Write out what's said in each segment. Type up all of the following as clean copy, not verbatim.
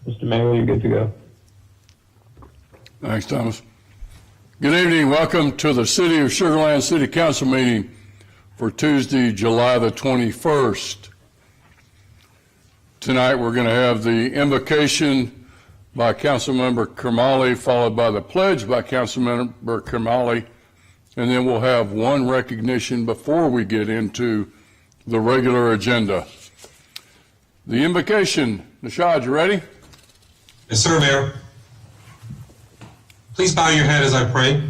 Mr. Mayor, you're good to go. Thanks, Thomas. Good evening. Welcome to the City of Sugar Land City Council meeting for Tuesday, July the 21st. Tonight we're going to have the invocation by Councilmember Kermali, followed by the pledge by Councilmember Kermali, and then we'll have one recognition before we get into the regular agenda. The invocation. Nishad, you ready? Yes, sir, Mayor. Please bow your head as I pray.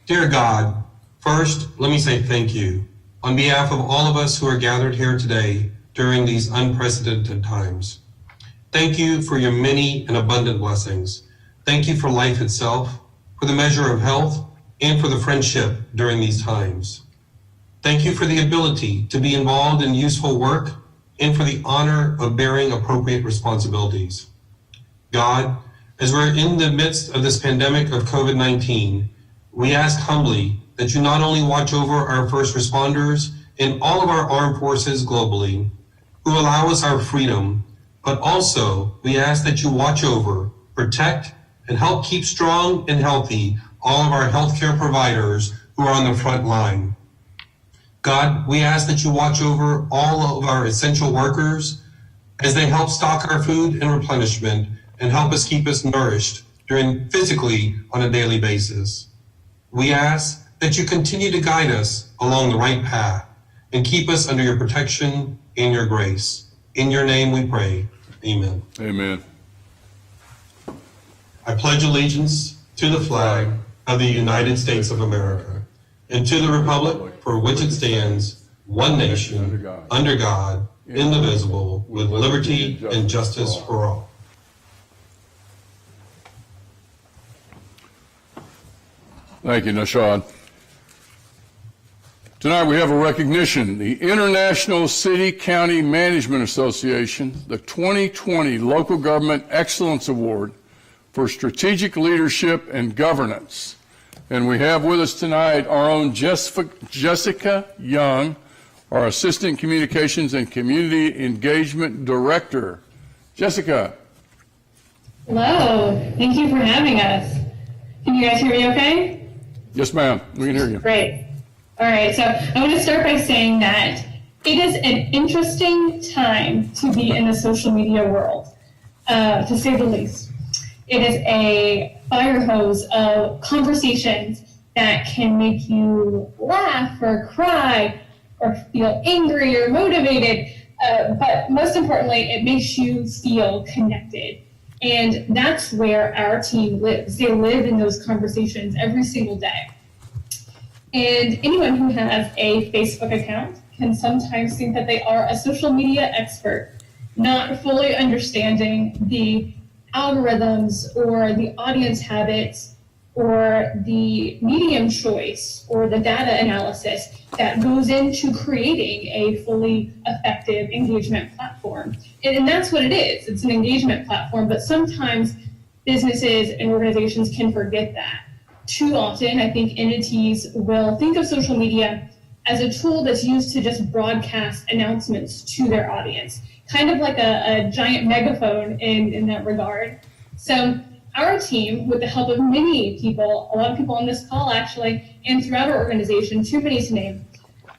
Dear God, first, let me say thank you on behalf of all of us who are gathered here today during these unprecedented times. Thank you for your many and abundant blessings. Thank you for life itself, for the measure of health, and for the friendship during these times. Thank you for the ability to be involved in useful work and for the honor of bearing appropriate responsibilities. God, as we're in the midst of this pandemic of COVID-19, we ask humbly that you not only watch over our first responders and all of our armed forces globally, who allow us our freedom, but also we ask that you watch over, protect, and help keep strong and healthy all of our healthcare providers who are on the front line. God, we ask that you watch over all of our essential workers as they help stock our food and replenishment and help us keep us nourished physically on a daily basis. We ask that you continue to guide us along the right path and keep us under your protection and your grace. In your name we pray. Amen. Amen. I pledge allegiance to the flag of the United States of America and to the republic for which it stands, one nation, under God, indivisible, with liberty and justice for all. Thank you, Nishad. Tonight we have a recognition, the International City County Management Association, the 2020 Local Government Excellence Award for Strategic Leadership and Governance. And we have with us tonight our own Jessica Young, our Assistant Communications and Community Engagement Director. Jessica. Hello, thank you for having us. Can you guys hear me okay? Yes, ma'am, we can hear you. Great. All right, so I want to start by saying that it is an interesting time to be in the social media world, to say the least. It is a fire hose of conversations that can make you laugh or cry or feel angry or motivated, but most importantly, it makes you feel connected. And that's where our team lives. They live in those conversations every single day. And anyone who has a Facebook account can sometimes think that they are a social media expert, not fully understanding the algorithms or the audience habits or the medium choice or the data analysis that goes into creating a fully effective engagement platform. And that's what it is. It's an engagement platform, but sometimes businesses and organizations can forget that. Too often, I think entities will think of social media as a tool that's used to just broadcast announcements to their audience, kind of like a giant megaphone in that regard. So our team, with the help of many people, a lot of people on this call actually, and throughout our organization, too many to name,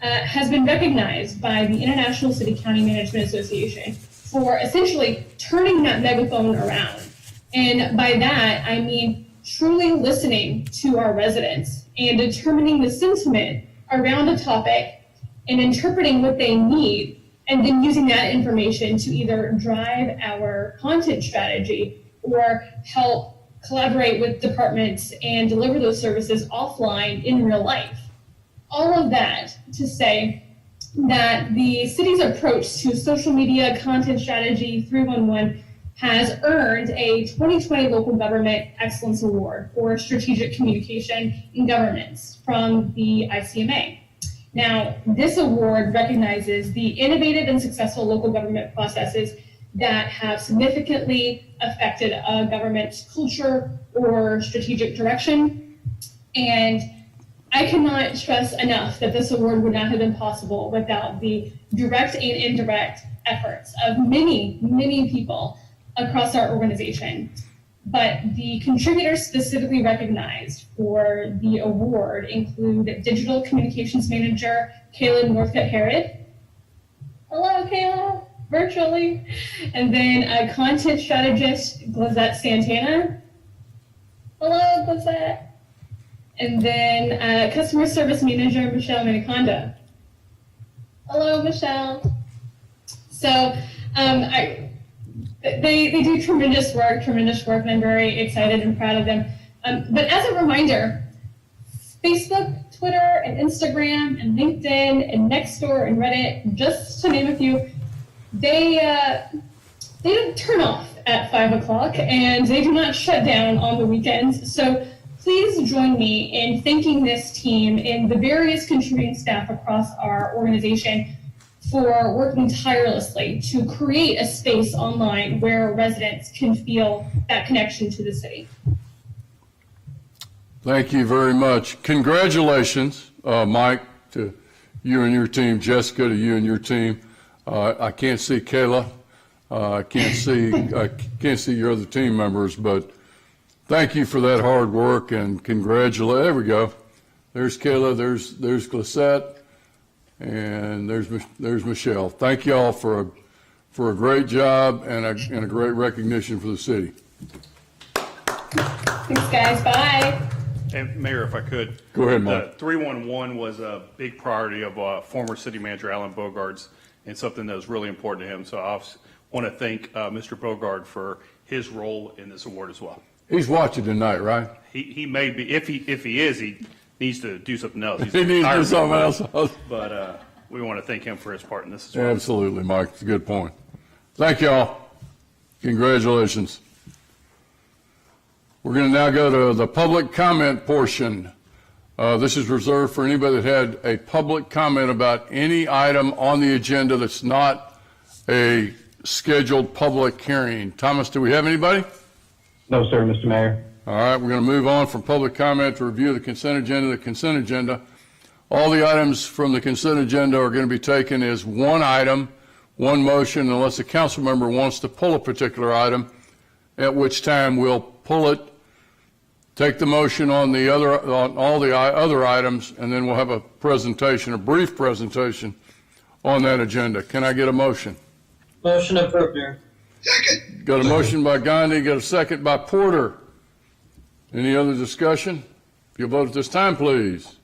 has been recognized by the International City County Management Association for essentially turning that megaphone around. And by that, I mean truly listening to our residents and determining the sentiment around a topic and interpreting what they need, and then using that information to either drive our content strategy or help collaborate with departments and deliver those services offline in real life. All of that to say that the city's approach to social media content strategy 311 has earned a 2020 Local Government Excellence Award for Strategic Communication in Governance from the ICMA. Now, this award recognizes the innovative and successful local government processes that have significantly affected a government's culture or strategic direction. And I cannot stress enough that this award would not have been possible without the direct and indirect efforts of many, many people across our organization. But the contributors specifically recognized for the award include Digital Communications Manager Kayla Northcutt-Harrod. Hello, Kayla, virtually. And then Content Strategist Glazette Santana. Hello, Glazette. And then Customer Service Manager Michelle Miniconda. Hello, Michelle. So they do tremendous work, and I'm very excited and proud of them. But as a reminder, Facebook, Twitter, and Instagram, and LinkedIn, and Nextdoor, and Reddit, just to name a few, they don't turn off at 5 o'clock, and they do not shut down on the weekends. So please join me in thanking this team and the various contributing staff across our organization for working tirelessly to create a space online where residents can feel that connection to the city. Thank you very much. Congratulations, Mike, to you and your team, Jessica, to you and your team. I can't see Kayla. I can't see your other team members, but thank you for that hard work and congratulate. There we go. There's Kayla. There's Glissette. And there's Michelle. Thank you all for a great job and a great recognition for the city. Thanks, guys. Bye. And Mayor, if I could. Go ahead, Mike. The 311 was a big priority of former city manager Alan Bogart's and something that was really important to him. So I want to thank Mr. Bogart for his role in this award as well. He's watching tonight, right? He may be, if he is, he needs to do something else. He's He needs to do retired, something else. But we want to thank him for his part in this as well. Absolutely, Mike. It's a good point. Thank y'all. Congratulations. We're going to now go to the public comment portion. This is reserved for anybody that had a public comment about any item on the agenda that's not a scheduled public hearing. Thomas, do we have anybody? No, sir, Mr. Mayor. All right, we're going to move on from public comment to review the consent agenda. The consent agenda, all the items from the consent agenda are going to be taken as one item, one motion, unless a council member wants to pull a particular item, at which time we'll pull it, take the motion on all the other items, and then we'll have a presentation, a brief presentation on that agenda. Can I get a motion? Motion approved, Mayor. Second. Got a motion by Gandhi, got a second by Porter. Any other discussion? If you'll vote at this time, please.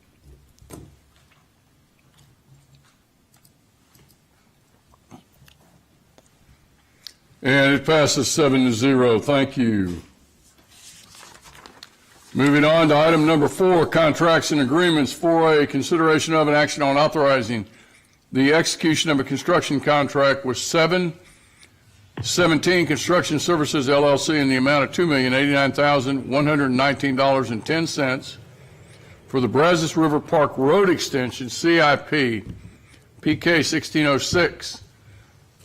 And it passes 7-0. Thank you. Moving on to item number 4, contracts and agreements. 4A, consideration of an action on authorizing the execution of a construction contract with 717 Construction Services LLC in the amount of $2,089,119.10 for the Brazos River Park Road Extension, CIP, PK 1606.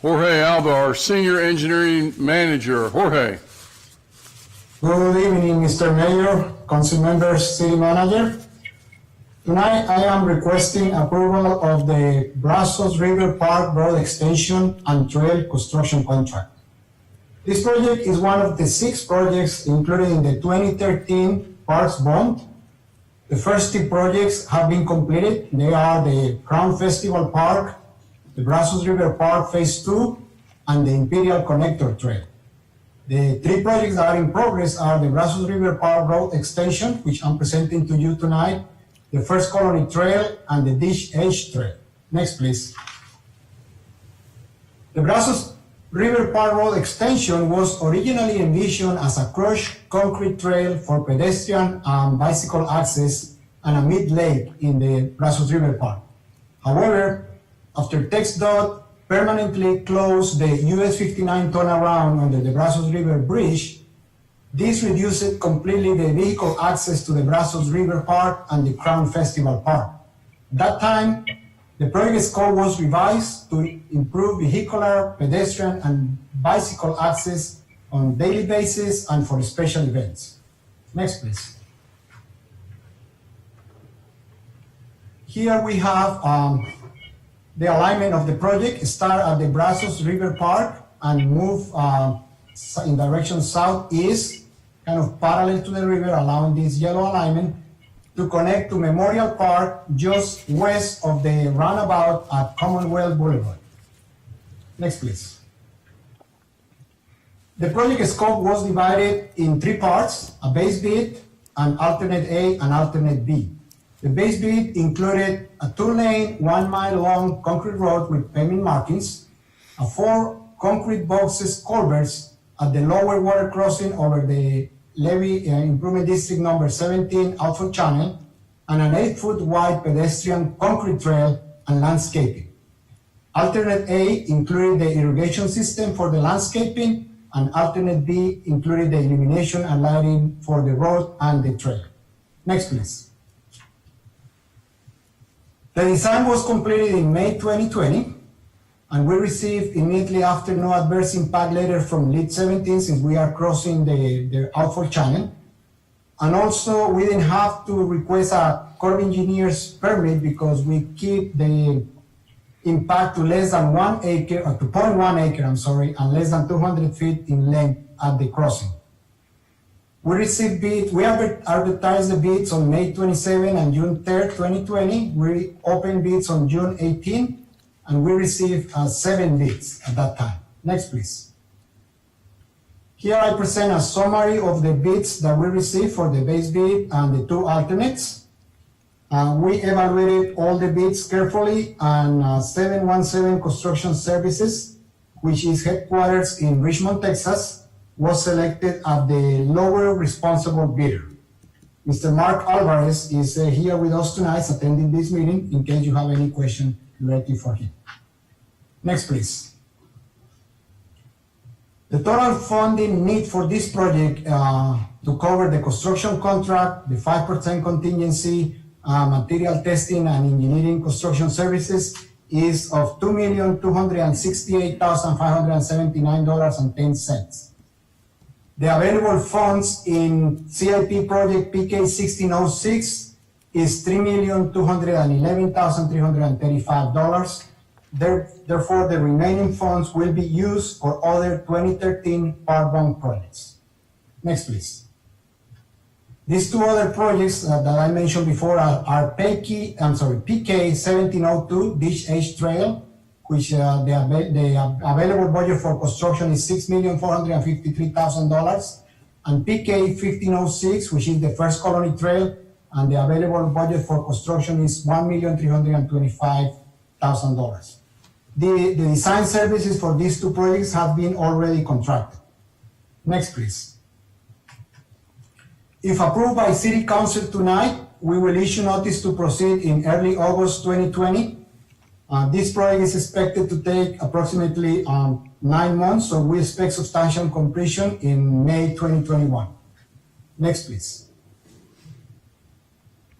Jorge Alba, our Senior Engineering Manager. Jorge. Good evening, Mr. Mayor, council members, city manager. Tonight, I am requesting approval of the Brazos River Park Road Extension and Trail Construction Contract. This project is one of the 6 projects included in the 2013 Parks Bond. The first 2 projects have been completed. They are the Crown Festival Park, the Brazos River Park Phase 2, and the Imperial Connector Trail. The 3 projects that are in progress are the Brazos River Park Road Extension, which I'm presenting to you tonight, the First Colony Trail, and the Dish Edge Trail. Next, please. The Brazos River Park Road Extension was originally envisioned as a crushed concrete trail for pedestrian and bicycle access and a mid-lake in the Brazos River Park. However, after TxDOT permanently closed the US 59 turnaround under the Brazos River Bridge, this reduced completely the vehicle access to the Brazos River Park and the Crown Festival Park. At that time, the project scope was revised to improve vehicular, pedestrian, and bicycle access on a daily basis and for special events. Next, please. Here we have the alignment of the project. Start at the Brazos River Park and move in direction southeast, kind of parallel to the river, allowing this yellow alignment to connect to Memorial Park just west of the roundabout at Commonwealth Boulevard. Next, please. The project scope was divided in three parts: a base bid, an alternate A, and alternate B. The base bid included a 2-lane, 1-mile-long concrete road with pavement markings, 4 concrete boxes culverts at the lower water crossing over the Levy Improvement District number 17 Outfall Channel, and an 8-foot wide pedestrian concrete trail and landscaping. Alternate A included the irrigation system for the landscaping, and alternate B included the illumination and lighting for the road and the trail. Next, please. The design was completed in May 2020, and we received immediately after no adverse impact letter from Lead 17 since we are crossing the Outfall Channel. And also, we didn't have to request a Corps of Engineers permit because we keep the impact to less than 1 acre, or to 0.1 acre, and less than 200 feet in length at the crossing. We received bids, we advertised the bids on May 27 and June 3rd, 2020. We opened bids on June 18, and we received 7 bids at that time. Next, please. Here I present a summary of the bids that we received for the base bid and the 2 alternates. We evaluated all the bids carefully, and 717 Construction Services, which is headquarters in Richmond, Texas, was selected as the lower responsible bidder. Mr. Mark Alvarez is here with us tonight attending this meeting in case you have any question related for him. Next, please. The total funding need for this project to cover the construction contract, the 5% contingency, material testing and engineering construction services is of $2,268,579.10. The available funds in CIP project PK 1606 is $3,211,335. Therefore, the remaining funds will be used for other 2013 park bond projects. Next, please. These 2 other projects that I mentioned before are PK 1702 Beach Edge Trail, which the available budget for construction is $6,453,000, and PK 1506, which is the First Colony Trail, and the available budget for construction is $1,325,000. The design services for these 2 projects have been already contracted. Next, please. If approved by City Council tonight, we will issue notice to proceed in early August 2020. This project is expected to take approximately 9 months, so we expect substantial completion in May 2021. Next, please.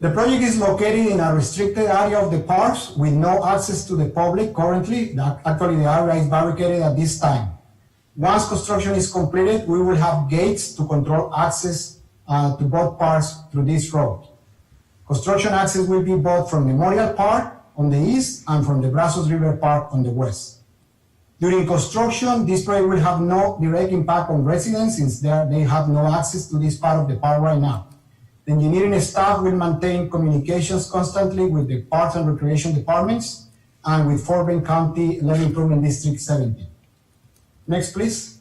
The project is located in a restricted area of the parks with no access to the public currently. Actually, the area is barricaded at this time. Once construction is completed, we will have gates to control access to both parks through this road. Construction access will be both from Memorial Park on the east and from the Brazos River Park on the west. During construction, this project will have no direct impact on residents since they have no access to this part of the park right now. The engineering staff will maintain communications constantly with the Parks and Recreation departments and with Fort Bend County Levy Improvement District 17. Next, please.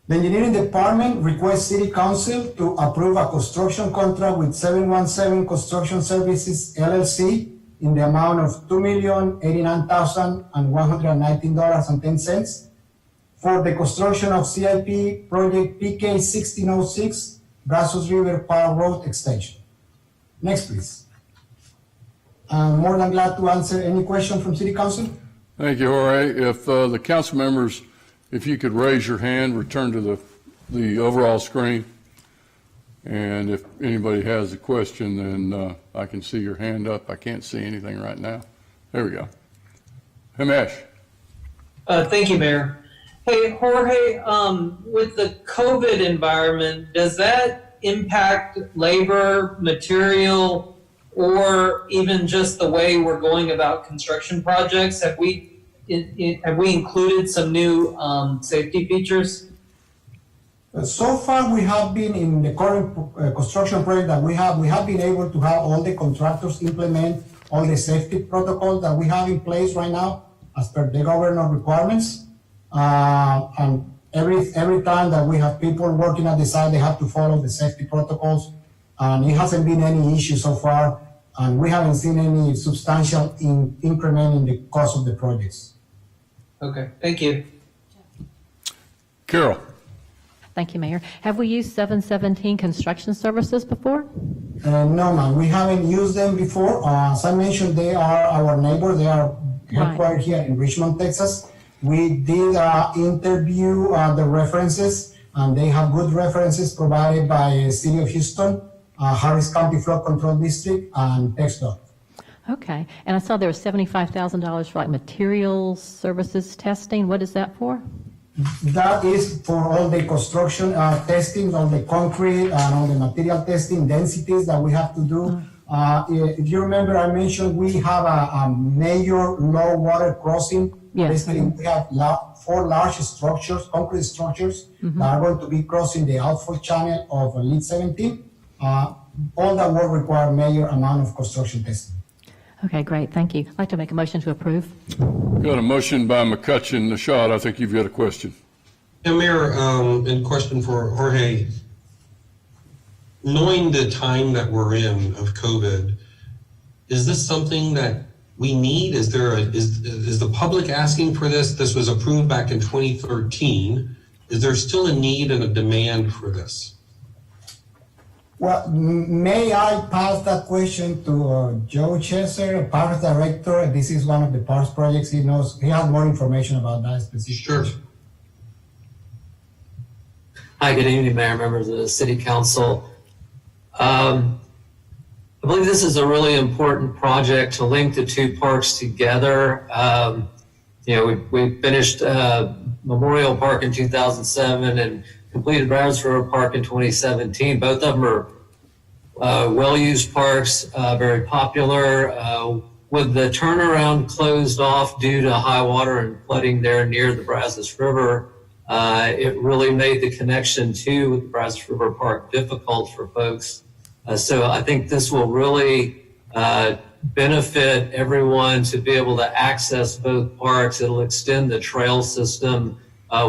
The engineering department requests City Council to approve a construction contract with 717 Construction Services LLC in the amount of $2,089,119.10 for the construction of CIP project PK 1606 Brazos River Park Road Extension. Next, please. I'm more than glad to answer any question from City Council. Thank you, Jorge. If the council members, if you could raise your hand, return to the overall screen. And if anybody has a question, then I can see your hand up. I can't see anything right now. There we go. Himesh. Thank you, Mayor. Hey, Jorge, with the COVID environment, does that impact labor, material, or even just the way we're going about construction projects? Have we have we included some new safety features? So far, we have been in the current construction project that we have been able to have all the contractors implement all the safety protocols that we have in place right now as per the government requirements. And every time that we have people working at the site, they have to follow the safety protocols. And it hasn't been any issue so far, and we haven't seen any substantial increment in the cost of the projects. Okay, thank you. Carol? Thank you, Mayor. Have we used 717 Construction Services before? No, ma'am, we haven't used them before. As I mentioned, they are our neighbor. They are headquartered here in Richmond, Texas. We did interview the references, and they have good references provided by City of Houston, Harris County Flood Control District, and TxDOT. Okay. And I saw there was $75,000 for like materials services testing. What is that for? That is for all the construction testing, all the concrete and all the material testing densities that we have to do. If you remember, I mentioned we have a major low water crossing. Yes. Basically, we have 4 large structures, concrete structures, that are going to be crossing the outflow channel of lead 17. All that will require major amount of construction testing. Okay, great. Thank you. I'd like to make a motion to approve. Got a motion by McCutcheon. Nishad, I think you've got a question. Yeah, Mayor, and question for Jorge. Knowing the time that we're in of COVID, is this something that we need? Is the public asking for this? This was approved back in 2013. Is there still a need and a demand for this? Well, may I pass that question to Joe Chesser, Parks Director? This is one of the Parks projects. He has more information about that specific. Sure. Hi, good evening, Mayor, members of the City Council. I believe this is a really important project to link the 2 parks together. We finished Memorial Park in 2007 and completed Brazos River Park in 2017. Both of them are well-used parks, very popular. With the turnaround closed off due to high water and flooding there near the Brazos River, it really made the connection to the Brazos River Park difficult for folks. So I think this will really benefit everyone to be able to access both parks. It'll extend the trail system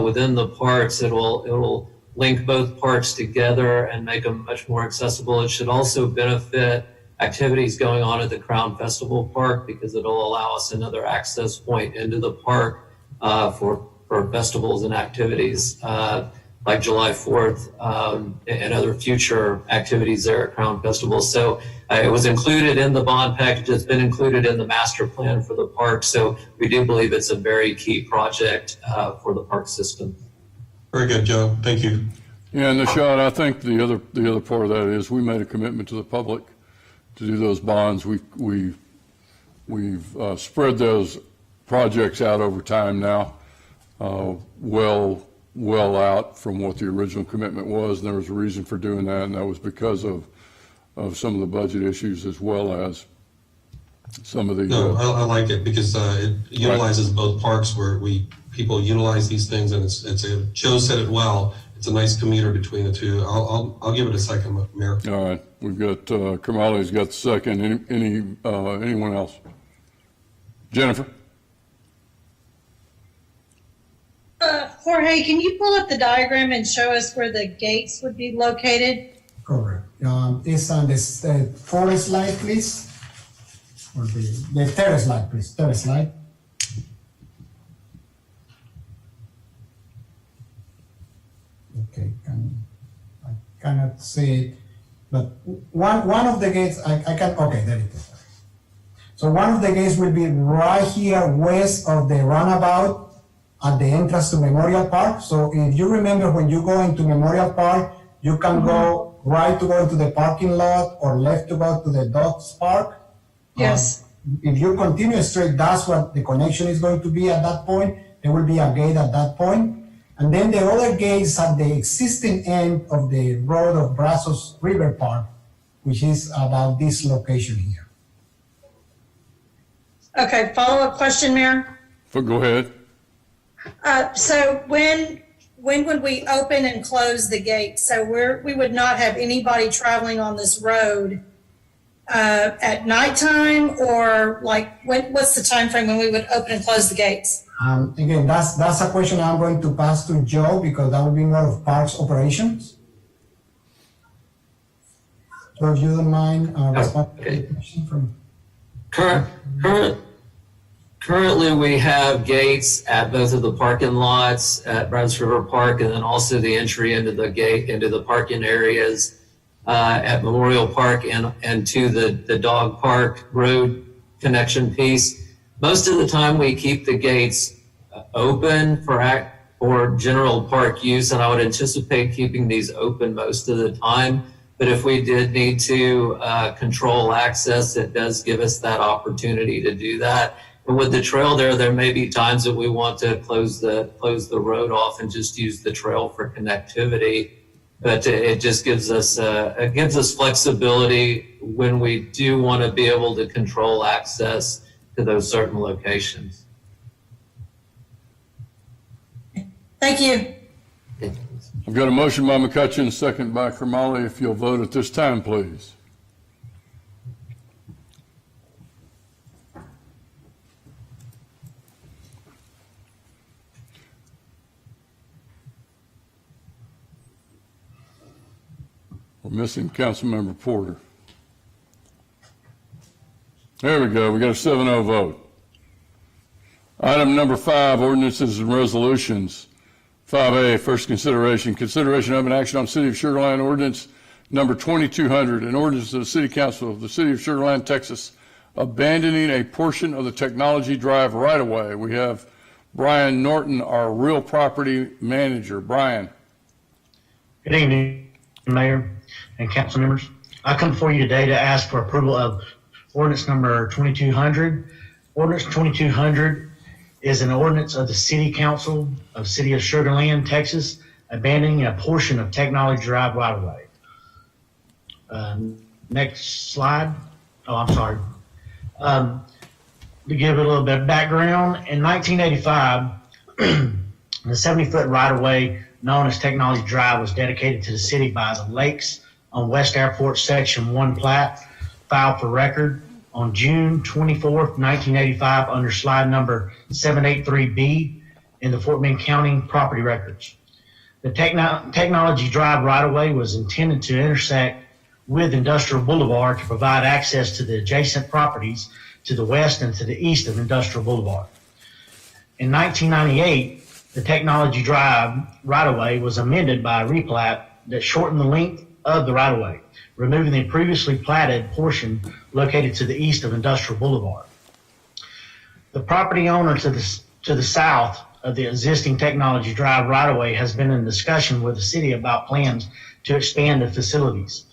within the parks. It'll link both parks together and make them much more accessible. It should also benefit activities going on at the Crown Festival Park because it'll allow us another access point into the park for festivals and activities like July 4th and other future activities there at Crown Festival. So it was included in the bond package. It's been included in the master plan for the park. So we do believe it's a very key project for the park system. Very good, Joe. Thank you. Yeah, Nishad, I think the other part of that is we made a commitment to the public to do those bonds. We've spread those projects out over time now, well out from what the original commitment was. And there was a reason for doing that, and that was because of some of the budget issues as well as some of the. No, I like it because it utilizes both parks where people utilize these things, and Joe said it well. It's a nice commuter between the two. I'll give it a second, Mayor. All right, we've got Kamali's got the second. Anyone else? Jennifer. Jorge, can you pull up the diagram and show us where the gates would be located? Correct. It's on this forest slide, please. Or the terrace slide, please. Terrace slide. Okay, I cannot see it, but one of the gates I can. Okay, there it is. So one of the gates will be right here west of the runabout at the entrance to Memorial Park. So if you remember, when you go into Memorial Park, you can go right to go into the parking lot or left to go to the Dogs Park. Yes. If you continue straight, that's what the connection is going to be at that point. There will be a gate at that point. And then the other gates at the existing end of the road of Brazos River Park, which is about this location here. Okay, follow-up question, Mayor. Go ahead. So when would we open and close the gates? So we would not have anybody traveling on this road at nighttime, or like what's the time frame when we would open and close the gates? Again, that's a question I'm going to pass to Joe because that will be more of parks operations. So if you don't mind responding to the question from. Currently, we have gates at both of the parking lots at Browns River Park, and then also the entry into the gate into the parking areas at Memorial Park and to the dog park road connection piece. Most of the time, we keep the gates open for general park use, and I would anticipate keeping these open most of the time. But if we did need to control access, it does give us that opportunity to do that. And with the trail there may be times that we want to close the road off and just use the trail for connectivity. But it just gives us flexibility when we do want to be able to control access to those certain locations. Thank you. I've got a motion by McCutcheon, second by Kermally. If you'll vote at this time, please. We're missing Councilmember Porter. There we go. We got a 7-0 vote. Item number 5, ordinances and resolutions. 5A, first consideration of an action on City of Sugar Land ordinance number 2200, an ordinance of the City Council of the City of Sugar Land, Texas, abandoning a portion of the Technology Drive right-of-way. We have Brian Norton, our real property manager. Brian. Good evening, Mayor and council members. I come before you today to ask for approval of ordinance number 2200. Ordinance 2200 is an ordinance of the City Council of City of Sugar Land, Texas, abandoning a portion of Technology Drive right-of-way. Next slide. Oh, I'm sorry. To give it a little bit of background, in 1985, the 70-foot right-of-way known as Technology Drive was dedicated to the city by the Lakes on West Airport Section 1 plat, filed for record on June 24th, 1985 under slide number 783B in the Fort Bend County property records. The Technology Drive right-of-way was intended to intersect with Industrial Boulevard to provide access to the adjacent properties to the west and to the east of Industrial Boulevard. In 1998, the Technology Drive right-of-way was amended by a replat that shortened the length of the right-of-way, removing the previously platted portion located to the east of Industrial Boulevard. The property owner to the south of the existing Technology Drive right-of-way has been in discussion with the city about plans to expand the facilities.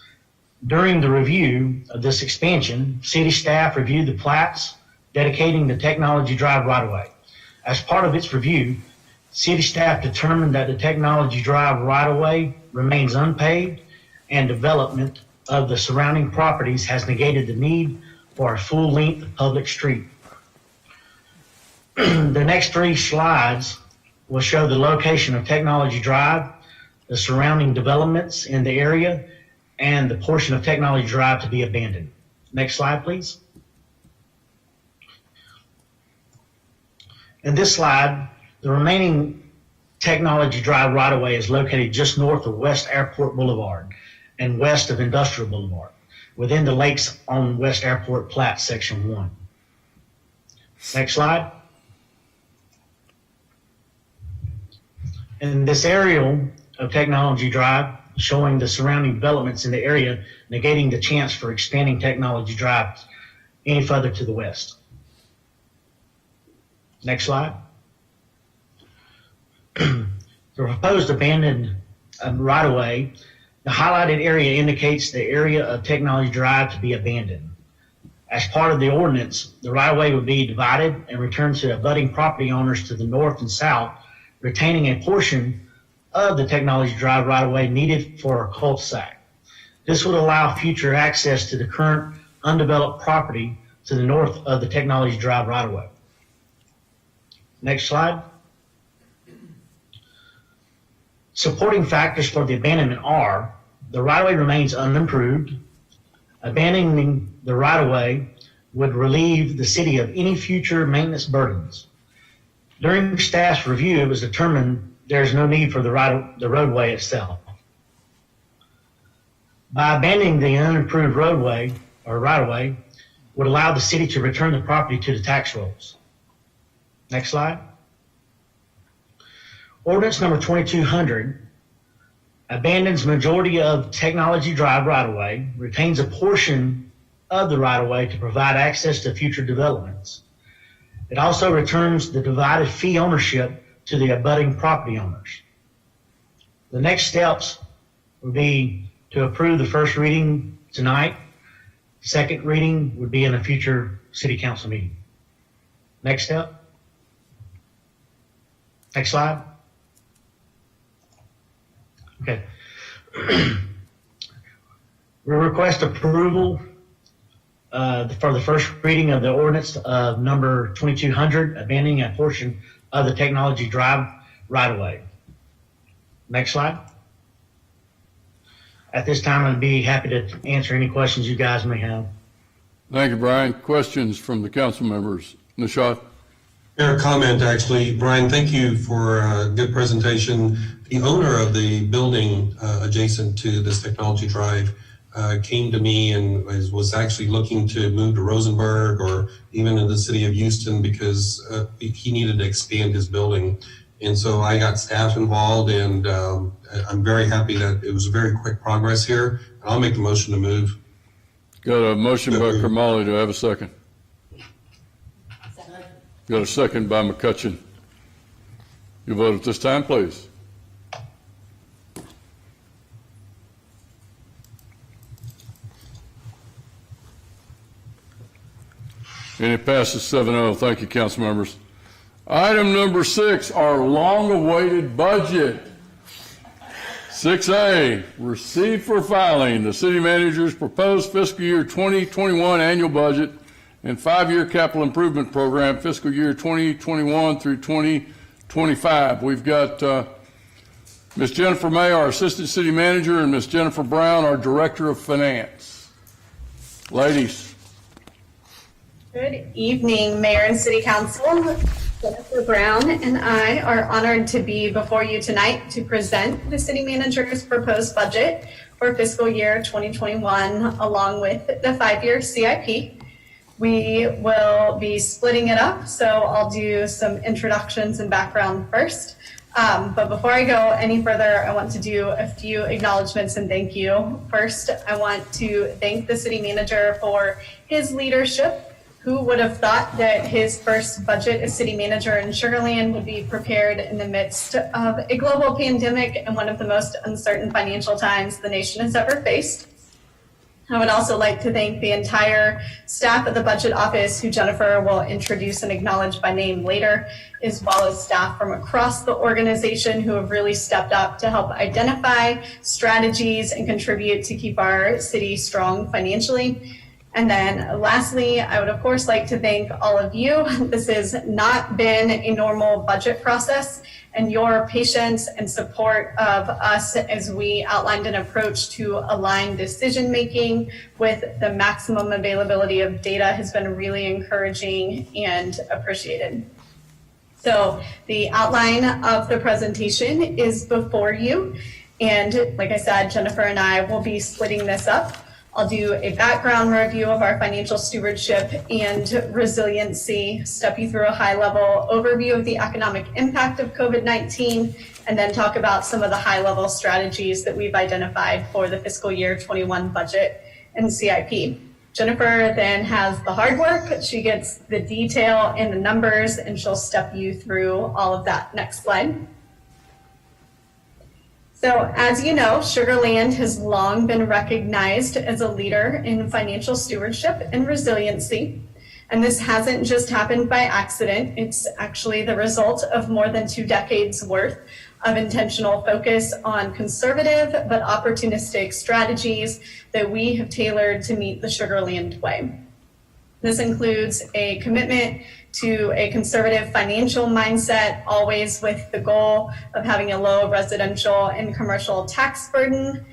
During the review of this expansion, city staff reviewed the plats dedicating the Technology Drive right-of-way. As part of its review, city staff determined that the Technology Drive right-of-way remains unpaved and development of the surrounding properties has negated the need for a full-length public street. The next 3 slides will show the location of Technology Drive, the surrounding developments in the area, and the portion of Technology Drive to be abandoned. Next slide, please. In this slide, the remaining Technology Drive right-of-way is located just north of West Airport Boulevard and west of Industrial Boulevard, within the Lakes on West Airport plat, section 1. Next slide. In this aerial of Technology Drive, showing the surrounding developments in the area, negating the chance for expanding Technology Drive any further to the west. Next slide. The proposed abandoned right-of-way, the highlighted area indicates the area of Technology Drive to be abandoned. As part of the ordinance, the right-of-way would be divided and returned to abutting property owners to the north and south, retaining a portion of the Technology Drive right-of-way needed for a cul-de-sac. This would allow future access to the current undeveloped property to the north of the Technology Drive right-of-way. Next slide. Supporting factors for the abandonment are the right-of-way remains unimproved. Abandoning the right-of-way would relieve the city of any future maintenance burdens. During staff's review, it was determined there is no need for the roadway itself. By abandoning the unimproved roadway or right-of-way would allow the city to return the property to the tax rolls. Next slide. Ordinance number 2200 abandons majority of Technology Drive right-of-way, retains a portion of the right-of-way to provide access to future developments. It also returns the divided fee ownership to the abutting property owners. The next steps would be to approve the first reading tonight. Second reading would be in a future city council meeting. Next step. Next slide. Okay. We request approval for the first reading of the ordinance number 2200, abandoning a portion of the Technology Drive right-of-way. Next slide. At this time, I'd be happy to answer any questions you guys may have. Thank you, Brian. Questions from the council members? Nishad? Mayor, comment actually. Brian, thank you for a good presentation. The owner of the building adjacent to this Technology Drive came to me and was actually looking to move to Rosenberg or even in the city of Houston because he needed to expand his building. And so I got staff involved, and I'm very happy that it was very quick progress here. I'll make the motion to move. Got a motion by Kermali. Do I have a second? Got a second by McCutcheon. You vote at this time, please. And it passes 7-0. Thank you, council members. Item number 6, our long-awaited budget. 6A, receive for filing the city manager's proposed fiscal year 2021 annual budget and 5-year capital improvement program, fiscal year 2021 through 2025. We've got Ms. Jennifer May, our assistant city manager, and Ms. Jennifer Brown, our director of finance. Ladies. Good evening, Mayor and City Council. Jennifer Brown and I are honored to be before you tonight to present the city manager's proposed budget for fiscal year 2021, along with the 5-year CIP. We will be splitting it up, so I'll do some introductions and background first. But before I go any further, I want to do a few acknowledgments and thank you. First, I want to thank the city manager for his leadership. Who would have thought that his first budget as city manager in Sugar Land would be prepared in the midst of a global pandemic and one of the most uncertain financial times the nation has ever faced. I would also like to thank the entire staff at the budget office, who Jennifer will introduce and acknowledge by name later, as well as staff from across the organization who have really stepped up to help identify strategies and contribute to keep our city strong financially. And then lastly, I would of course like to thank all of you. This has not been a normal budget process, and your patience and support of us as we outlined an approach to align decision making with the maximum availability of data has been really encouraging and appreciated. So the outline of the presentation is before you. And like I said, Jennifer and I will be splitting this up. I'll do a background review of our financial stewardship and resiliency, step you through a high-level overview of the economic impact of COVID-19, and then talk about some of the high-level strategies that we've identified for the fiscal year 21 budget and CIP. Jennifer then has the hard work. She gets the detail and the numbers, and she'll step you through all of that. Next slide. So as you know, Sugar Land has long been recognized as a leader in financial stewardship and resiliency. And this hasn't just happened by accident. It's actually the result of more than 2 decades worth of intentional focus on conservative but opportunistic strategies that we have tailored to meet the Sugar Land way. This includes a commitment to a conservative financial mindset, always with the goal of having a low residential and commercial tax burden.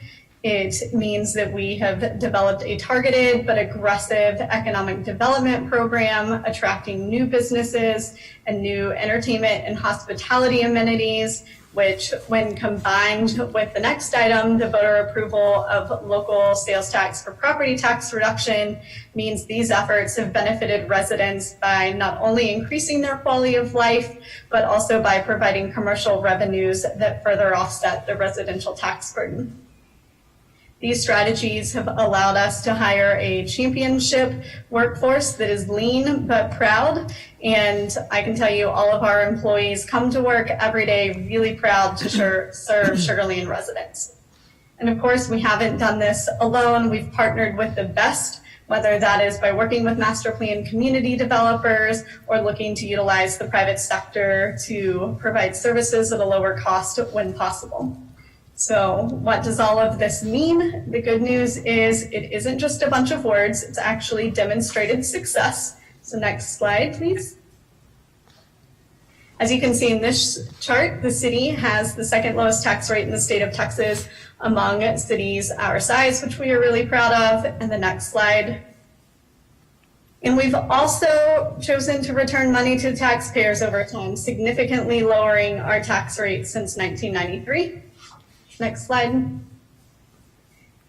It means that we have developed a targeted but aggressive economic development program, attracting new businesses and new entertainment and hospitality amenities, which when combined with the next item, the voter approval of local sales tax for property tax reduction, means these efforts have benefited residents by not only increasing their quality of life, but also by providing commercial revenues that further offset the residential tax burden. These strategies have allowed us to hire a championship workforce that is lean but proud. And I can tell you all of our employees come to work every day really proud to serve Sugar Land residents. And of course, we haven't done this alone. We've partnered with the best, whether that is by working with master plan community developers or looking to utilize the private sector to provide services at a lower cost when possible. So what does all of this mean? The good news is it isn't just a bunch of words, it's actually demonstrated success. So next slide, please. As you can see in this chart, the city has the second lowest tax rate in the state of Texas among cities our size, which we are really proud of. And the next slide. And we've also chosen to return money to taxpayers over time, significantly lowering our tax rate since 1993. Next slide.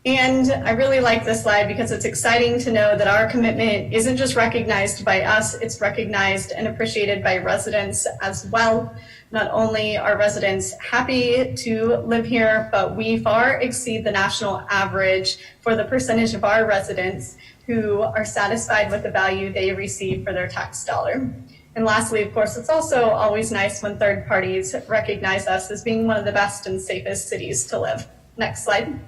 And I really like this slide because it's exciting to know that our commitment isn't just recognized by us, it's recognized and appreciated by residents as well. Not only are residents happy to live here, but we far exceed the national average for the percentage of our residents who are satisfied with the value they receive for their tax dollar. And lastly, of course, it's also always nice when third parties recognize us as being one of the best and safest cities to live. Next slide.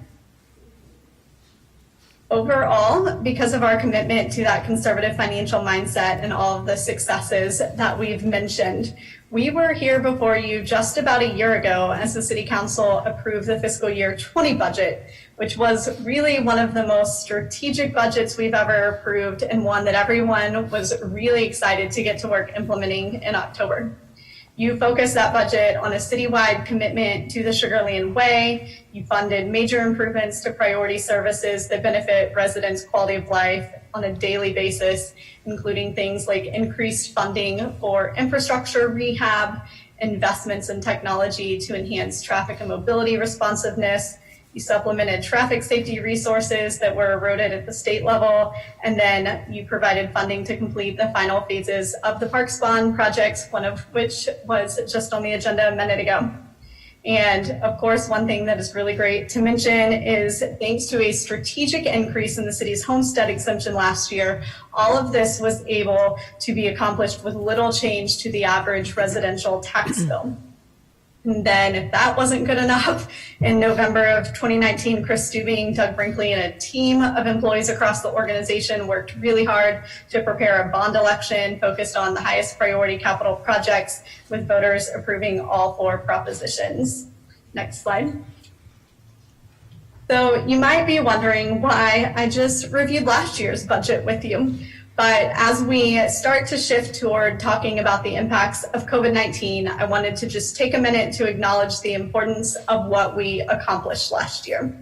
Overall, because of our commitment to that conservative financial mindset and all of the successes that we've mentioned, we were here before you just about a year ago as the City Council approved the fiscal year 20 budget, which was really one of the most strategic budgets we've ever approved and one that everyone was really excited to get to work implementing in October. You focused that budget on a citywide commitment to the Sugar Land Way. You funded major improvements to priority services that benefit residents' quality of life on a daily basis, including things like increased funding for infrastructure rehab, investments in technology to enhance traffic and mobility responsiveness. You supplemented traffic safety resources that were eroded at the state level, and then you provided funding to complete the final phases of the Parks Bond projects, one of which was just on the agenda a minute ago. And of course, one thing that is really great to mention is thanks to a strategic increase in the city's homestead exemption last year, all of this was able to be accomplished with little change to the average residential tax bill. And then if that wasn't good enough, in November of 2019, Chris Stubing, Doug Brinkley, and a team of employees across the organization worked really hard to prepare a bond election focused on the highest priority capital projects, with voters approving all 4 propositions. Next slide. So you might be wondering why I just reviewed last year's budget with you. But as we start to shift toward talking about the impacts of COVID-19, I wanted to just take a minute to acknowledge the importance of what we accomplished last year.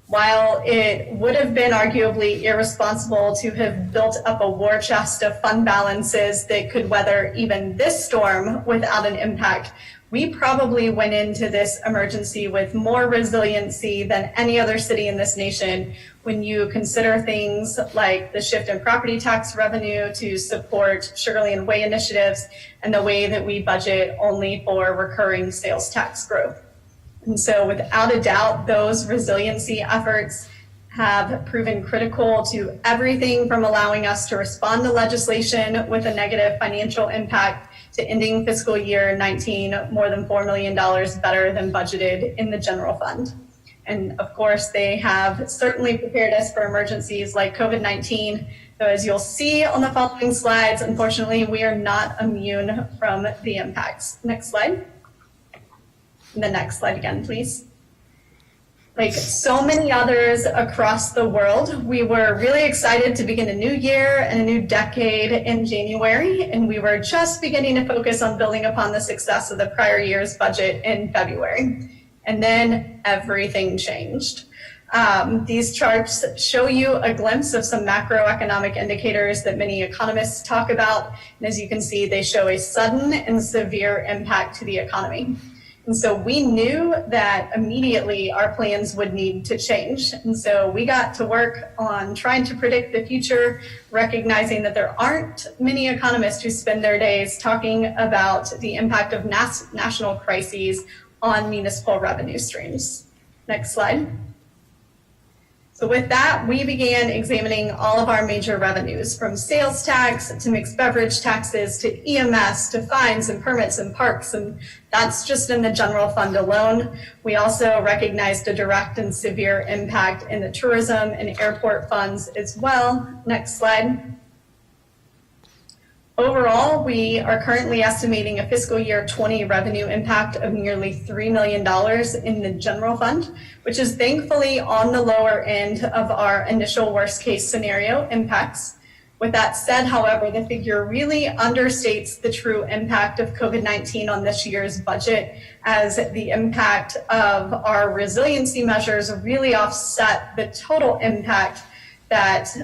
While it would have been arguably irresponsible to have built up a war chest of fund balances that could weather even this storm without an impact, we probably went into this emergency with more resiliency than any other city in this nation when you consider things like the shift in property tax revenue to support Sugar Land Way initiatives and the way that we budget only for recurring sales tax growth. And so without a doubt, those resiliency efforts have proven critical to everything from allowing us to respond to legislation with a negative financial impact to ending fiscal year 19 more than $4 million better than budgeted in the general fund. And of course, they have certainly prepared us for emergencies like COVID-19. So as you'll see on the following slides, unfortunately, we are not immune from the impacts. Next slide. And the next slide again, please. Like so many others across the world, we were really excited to begin a new year and a new decade in January, and we were just beginning to focus on building upon the success of the prior year's budget in February. And then everything changed. These charts show you a glimpse of some macroeconomic indicators that many economists talk about. And as you can see, they show a sudden and severe impact to the economy. And so we knew that immediately our plans would need to change. And so we got to work on trying to predict the future, recognizing that there aren't many economists who spend their days talking about the impact of national crises on municipal revenue streams. Next slide. So with that, we began examining all of our major revenues, from sales tax to mixed beverage taxes to EMS to fines and permits and parks, and that's just in the general fund alone. We also recognized a direct and severe impact in the tourism and airport funds as well. Next slide. Overall, we are currently estimating a fiscal year 20 revenue impact of nearly $3 million in the general fund, which is thankfully on the lower end of our initial worst case scenario impacts. With that said, however, the figure really understates the true impact of COVID-19 on this year's budget, as the impact of our resiliency measures really offset the total impact that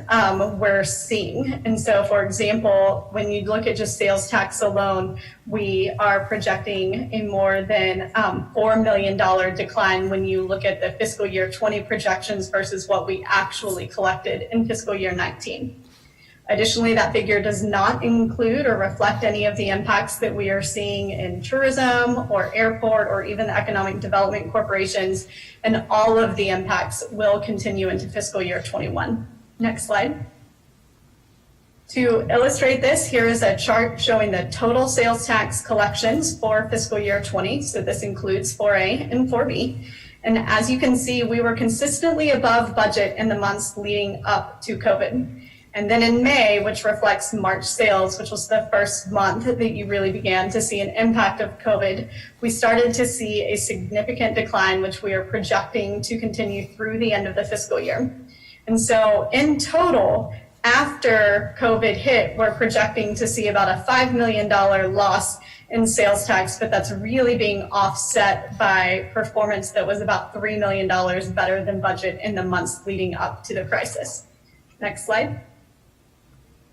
we're seeing. And so, for example, when you look at just sales tax alone, we are projecting a more than $4 million decline when you look at the fiscal year 20 projections versus what we actually collected in fiscal year 19. Additionally, that figure does not include or reflect any of the impacts that we are seeing in tourism or airport or even economic development corporations, and all of the impacts will continue into fiscal year 21. Next slide. To illustrate this, here is a chart showing the total sales tax collections for fiscal year 20. So this includes 4A and 4B. And as you can see, we were consistently above budget in the months leading up to COVID. And then in May, which reflects March sales, which was the first month that you really began to see an impact of COVID, we started to see a significant decline, which we are projecting to continue through the end of the fiscal year. And so in total, after COVID hit, we're projecting to see about a $5 million loss in sales tax, but that's really being offset by performance that was about $3 million better than budget in the months leading up to the crisis. Next slide.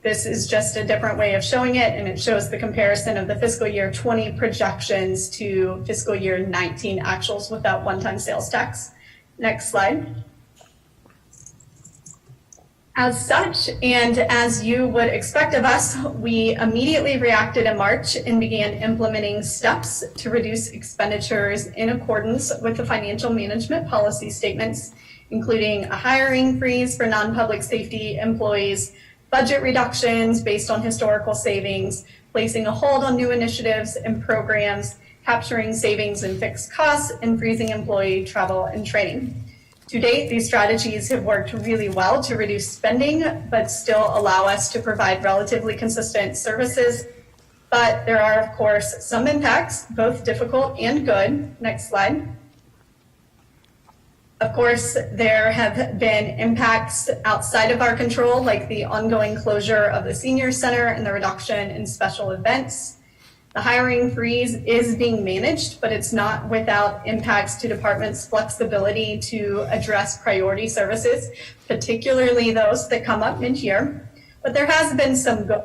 This is just a different way of showing it, and it shows the comparison of the fiscal year 20 projections to fiscal year 19 actuals without one-time sales tax. Next slide. As such, and as you would expect of us, we immediately reacted in March and began implementing steps to reduce expenditures in accordance with the financial management policy statements, including a hiring freeze for non-public safety employees, budget reductions based on historical savings, placing a hold on new initiatives and programs, capturing savings and fixed costs, and freezing employee travel and training. To date, these strategies have worked really well to reduce spending, but still allow us to provide relatively consistent services. But there are, of course, some impacts, both difficult and good. Next slide. Of course, there have been impacts outside of our control, like the ongoing closure of the senior center and the reduction in special events. The hiring freeze is being managed, but it's not without impacts to departments' flexibility to address priority services, particularly those that come up mid-year. But there has been some good.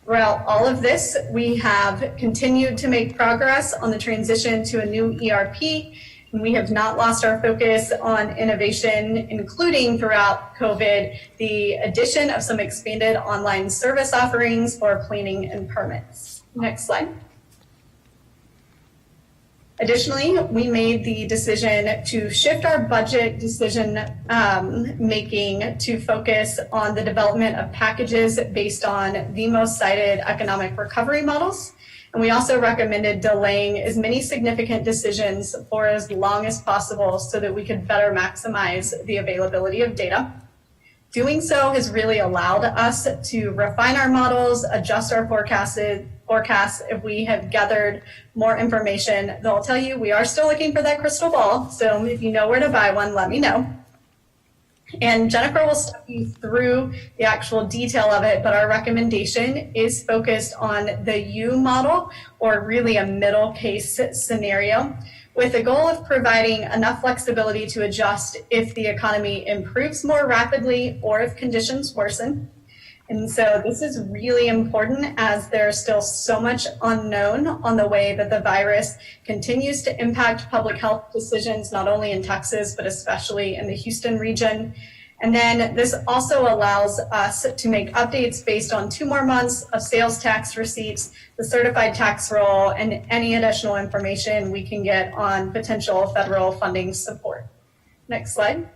Throughout all of this, we have continued to make progress on the transition to a new ERP. We have not lost our focus on innovation, including throughout COVID, the addition of some expanded online service offerings for planning and permits. Next slide. Additionally, we made the decision to shift our budget decision making to focus on the development of packages based on the most cited economic recovery models. And we also recommended delaying as many significant decisions for as long as possible so that we could better maximize the availability of data. Doing so has really allowed us to refine our models, adjust our forecasts, if we have gathered more information, they'll tell you we are still looking for that crystal ball. So if you know where to buy one, let me know. And Jennifer will step you through the actual detail of it, but our recommendation is focused on the U model, or really a middle case scenario, with the goal of providing enough flexibility to adjust if the economy improves more rapidly or if conditions worsen. And so this is really important, as there's still so much unknown on the way that the virus continues to impact public health decisions, not only in Texas, but especially in the Houston region. And then this also allows us to make updates based on 2 more months of sales tax receipts, the certified tax roll, and any additional information we can get on potential federal funding support. Next slide.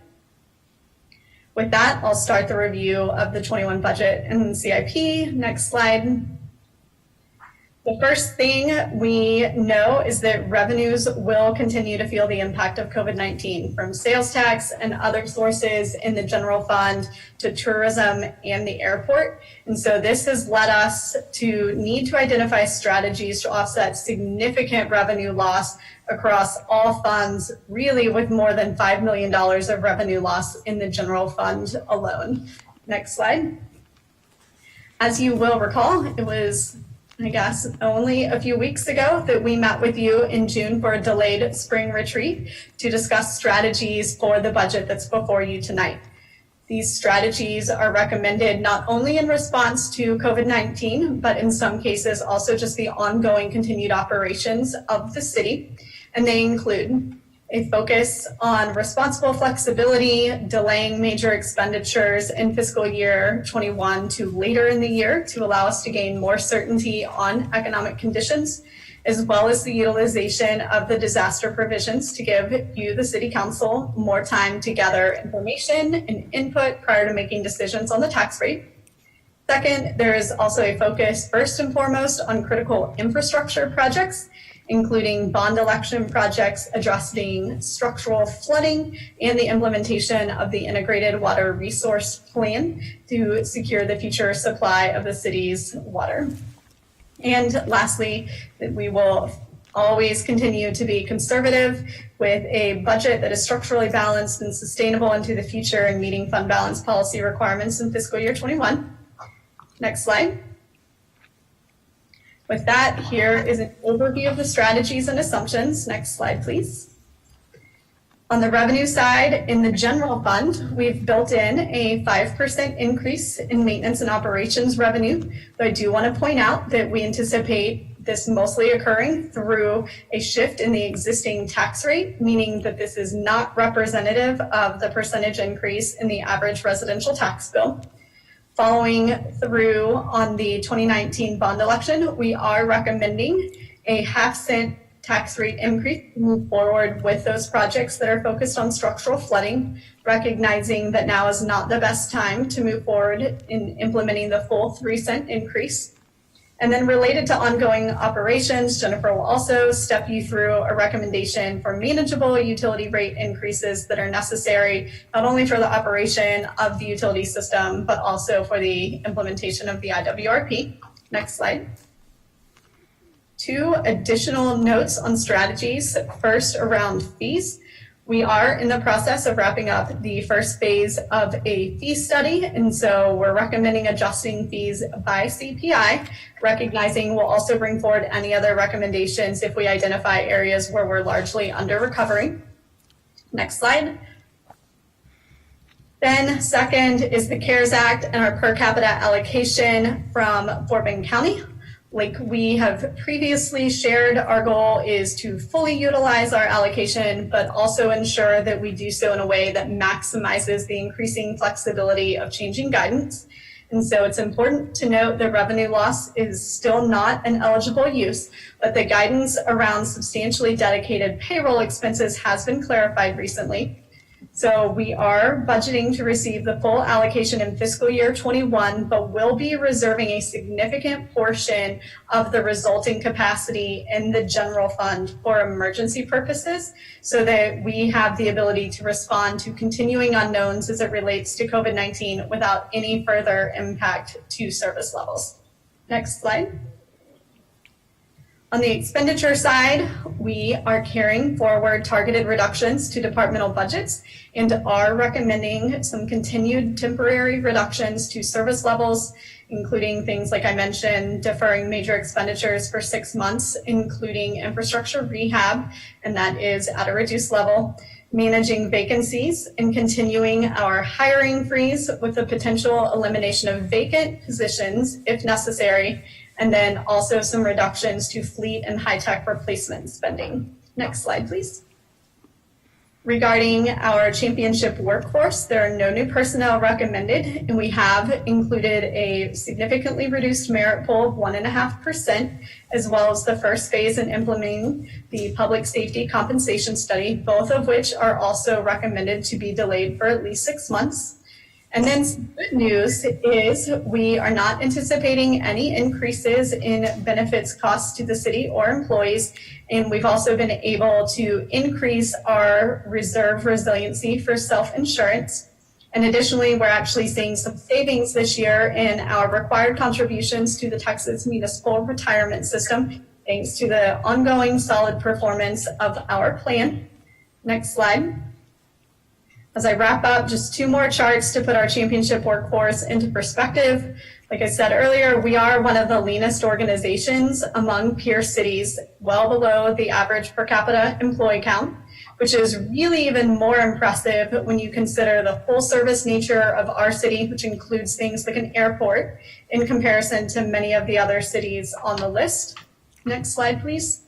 With that, I'll start the review of the 21 budget and CIP. Next slide. The first thing we know is that revenues will continue to feel the impact of COVID-19, from sales tax and other sources in the general fund to tourism and the airport. And so this has led us to need to identify strategies to offset significant revenue loss across all funds, really with more than $5 million of revenue loss in the general fund alone. Next slide. As you will recall, it was, I guess, only a few weeks ago that we met with you in June for a delayed spring retreat to discuss strategies for the budget that's before you tonight. These strategies are recommended not only in response to COVID-19, but in some cases also just the ongoing continued operations of the city. And they include a focus on responsible flexibility, delaying major expenditures in fiscal year 21 to later in the year to allow us to gain more certainty on economic conditions, as well as the utilization of the disaster provisions to give you, the City Council, more time to gather information and input prior to making decisions on the tax rate. Second, there is also a focus, first and foremost, on critical infrastructure projects, including bond election projects addressing structural flooding and the implementation of the integrated water resource plan to secure the future supply of the city's water. And lastly, we will always continue to be conservative with a budget that is structurally balanced and sustainable into the future and meeting fund balance policy requirements in fiscal year 21. Next slide. With that, here is an overview of the strategies and assumptions. Next slide, please. On the revenue side, in the general fund, we've built in a 5% increase in maintenance and operations revenue. But I do want to point out that we anticipate this mostly occurring through a shift in the existing tax rate, meaning that this is not representative of the percentage increase in the average residential tax bill. Following through on the 2019 bond election, we are recommending a 0.5-cent tax rate increase to move forward with those projects that are focused on structural flooding, recognizing that now is not the best time to move forward in implementing the full 3-cent increase. And then related to ongoing operations, Jennifer will also step you through a recommendation for manageable utility rate increases that are necessary, not only for the operation of the utility system, but also for the implementation of the IWRP. Next slide. 2 additional notes on strategies. First, around fees. We are in the process of wrapping up the first phase of a fee study, and so we're recommending adjusting fees by CPI, recognizing we'll also bring forward any other recommendations if we identify areas where we're largely under recovering. Next slide. Then second is the CARES Act and our per capita allocation from Fort Bend County. Like we have previously shared, our goal is to fully utilize our allocation, but also ensure that we do so in a way that maximizes the increasing flexibility of changing guidance. And so it's important to note that revenue loss is still not an eligible use, but the guidance around substantially dedicated payroll expenses has been clarified recently. So we are budgeting to receive the full allocation in fiscal year 21, but will be reserving a significant portion of the resulting capacity in the general fund for emergency purposes, so that we have the ability to respond to continuing unknowns as it relates to COVID-19 without any further impact to service levels. Next slide. On the expenditure side, we are carrying forward targeted reductions to departmental budgets and are recommending some continued temporary reductions to service levels, including things like I mentioned, deferring major expenditures for 6 months, including infrastructure rehab, and that is at a reduced level, managing vacancies and continuing our hiring freeze with the potential elimination of vacant positions if necessary, and then also some reductions to fleet and high-tech replacement spending. Next slide, please. Regarding our championship workforce, there are no new personnel recommended, and we have included a significantly reduced merit pool of 1.5%, as well as the first phase in implementing the public safety compensation study, both of which are also recommended to be delayed for at least 6 months. And then some good news is we are not anticipating any increases in benefits costs to the city or employees. And we've also been able to increase our reserve resiliency for self-insurance. And additionally, we're actually seeing some savings this year in our required contributions to the Texas Municipal Retirement System, thanks to the ongoing solid performance of our plan. Next slide. As I wrap up, just 2 more charts to put our championship workforce into perspective. Like I said earlier, we are one of the leanest organizations among peer cities, well below the average per capita employee count, which is really even more impressive when you consider the full service nature of our city, which includes things like an airport, in comparison to many of the other cities on the list. Next slide, please.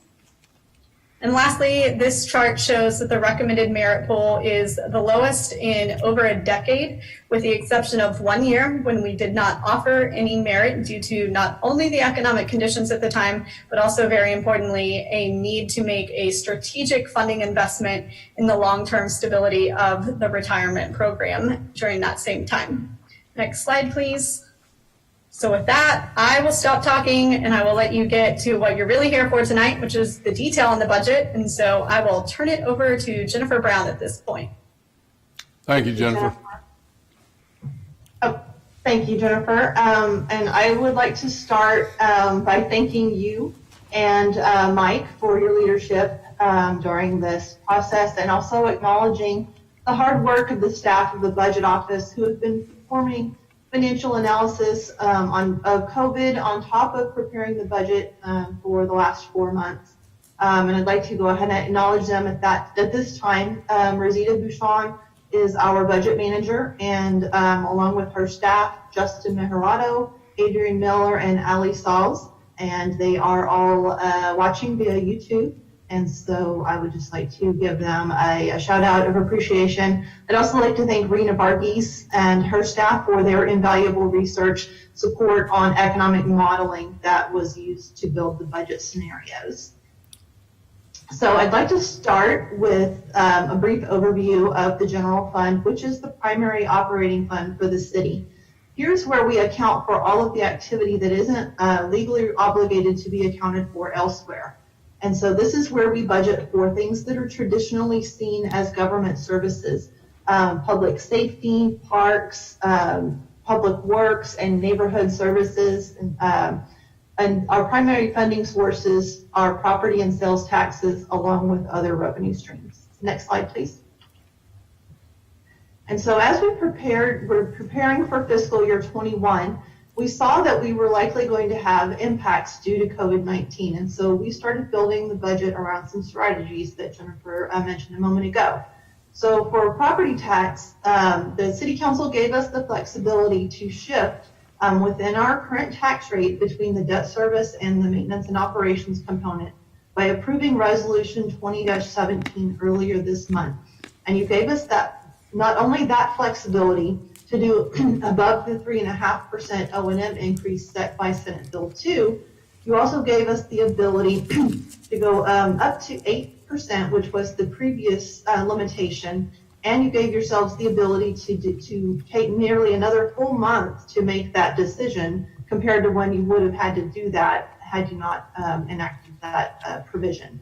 And lastly, this chart shows that the recommended merit pool is the lowest in over a decade, with the exception of 1 year when we did not offer any merit due to not only the economic conditions at the time, but also very importantly, a need to make a strategic funding investment in the long-term stability of the retirement program during that same time. Next slide, please. So with that, I will stop talking and I will let you get to what you're really here for tonight, which is the detail on the budget. And so I will turn it over to Jennifer Brown at this point. Thank you, Jennifer. Oh, thank you, Jennifer. And I would like to start by thanking you and Mike for your leadership during this process, and also acknowledging the hard work of the staff of the budget office who have been performing financial analysis of COVID on top of preparing the budget for the last 4 months. And I'd like to go ahead and acknowledge them at this time. Rosita Bouchon is our budget manager, and along with her staff, Justin Meharado, Adrian Miller, and Ali Sauls, and they are all watching via YouTube. And so I would just like to give them a shout out of appreciation. I'd also like to thank Rena Varghese and her staff for their invaluable research support on economic modeling that was used to build the budget scenarios. So I'd like to start with a brief overview of the general fund, which is the primary operating fund for the city. Here's where we account for all of the activity that isn't legally obligated to be accounted for elsewhere. And so this is where we budget for things that are traditionally seen as government services, public safety, parks, public works, and neighborhood services. And our primary funding sources are property and sales taxes, along with other revenue streams. Next slide, please. And so as we're preparing for fiscal year 21, we saw that we were likely going to have impacts due to COVID-19. And so we started building the budget around some strategies that Jennifer mentioned a moment ago. So for property tax, the City Council gave us the flexibility to shift within our current tax rate between the debt service and the maintenance and operations component by approving Resolution 20-17 earlier this month. And you gave us that, not only that flexibility to do above the 3.5% O&M increase set by Senate Bill 2, you also gave us the ability to go up to 8%, which was the previous limitation, and you gave yourselves the ability to take nearly another full month to make that decision compared to when you would have had to do that had you not enacted that provision.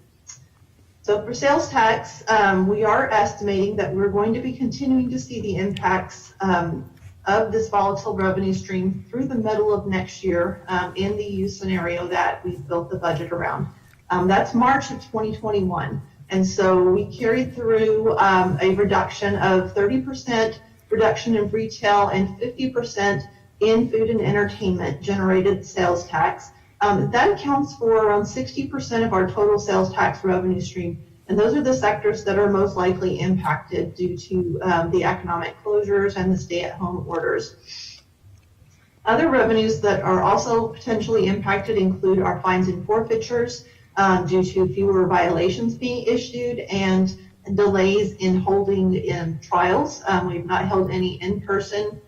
So for sales tax, we are estimating that we're going to be continuing to see the impacts of this volatile revenue stream through the middle of next year in the use scenario that we've built the budget around. That's March of 2021. And so we carried through a reduction of 30% reduction in retail and 50% in food and entertainment generated sales tax. That accounts for around 60% of our total sales tax revenue stream. And those are the sectors that are most likely impacted due to the economic closures and the stay-at-home orders. Other revenues that are also potentially impacted include our fines and forfeitures due to fewer violations being issued and delays in holding in trials. We've not held any in-person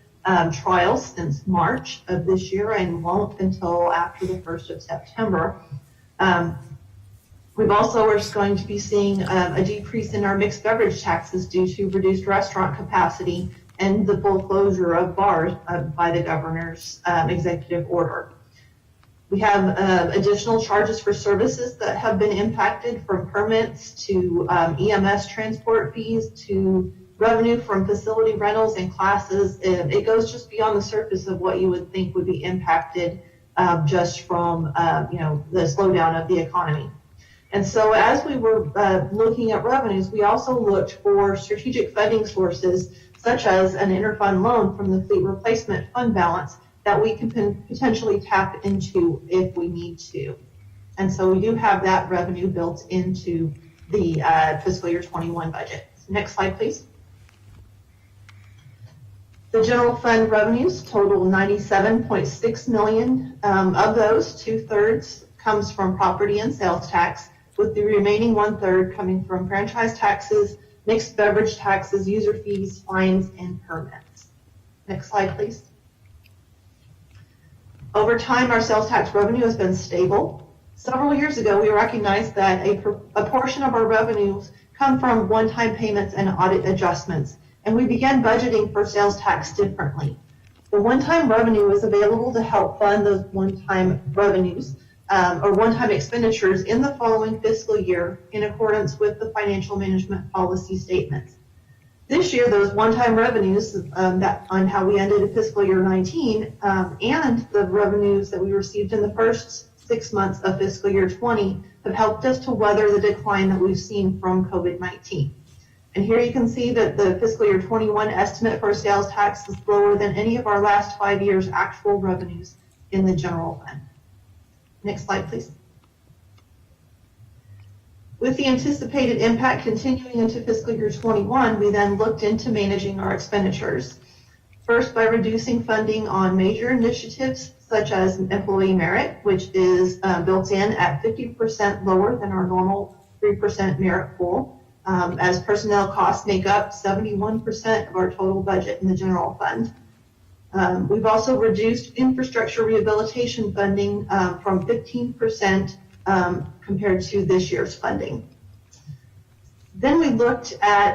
trials since March of this year and won't until after the 1st of September. We've also are going to be seeing a decrease in our mixed beverage taxes due to reduced restaurant capacity and the full closure of bars by the governor's executive order. We have additional charges for services that have been impacted, from permits to EMS transport fees to revenue from facility rentals and classes. It goes just beyond the surface of what you would think would be impacted just from the slowdown of the economy. And so as we were looking at revenues, we also looked for strategic funding sources, such as an interfund loan from the fleet replacement fund balance that we can potentially tap into if we need to. And so we do have that revenue built into the fiscal year 21 budget. Next slide, please. The general fund revenues total $97.6 million. Of those, 2/3 comes from property and sales tax, with the remaining 1/3 coming from franchise taxes, mixed beverage taxes, user fees, fines, and permits. Next slide, please. Over time, our sales tax revenue has been stable. Several years ago, we recognized that a portion of our revenues come from one-time payments and audit adjustments, and we began budgeting for sales tax differently. The one-time revenue is available to help fund those one-time revenues or one-time expenditures in the following fiscal year in accordance with the financial management policy statements. This year, those one-time revenues that on how we ended fiscal year 19 and the revenues that we received in the first 6 months of fiscal year 20 have helped us to weather the decline that we've seen from COVID-19. And here you can see that the fiscal year 21 estimate for sales tax is lower than any of our last 5 years' actual revenues in the general fund. Next slide, please. With the anticipated impact continuing into fiscal year 21, we then looked into managing our expenditures. First, by reducing funding on major initiatives such as employee merit, which is built in at 50% lower than our normal 3% merit pool, as personnel costs make up 71% of our total budget in the general fund. We've also reduced infrastructure rehabilitation funding from 15% compared to this year's funding. Then we looked at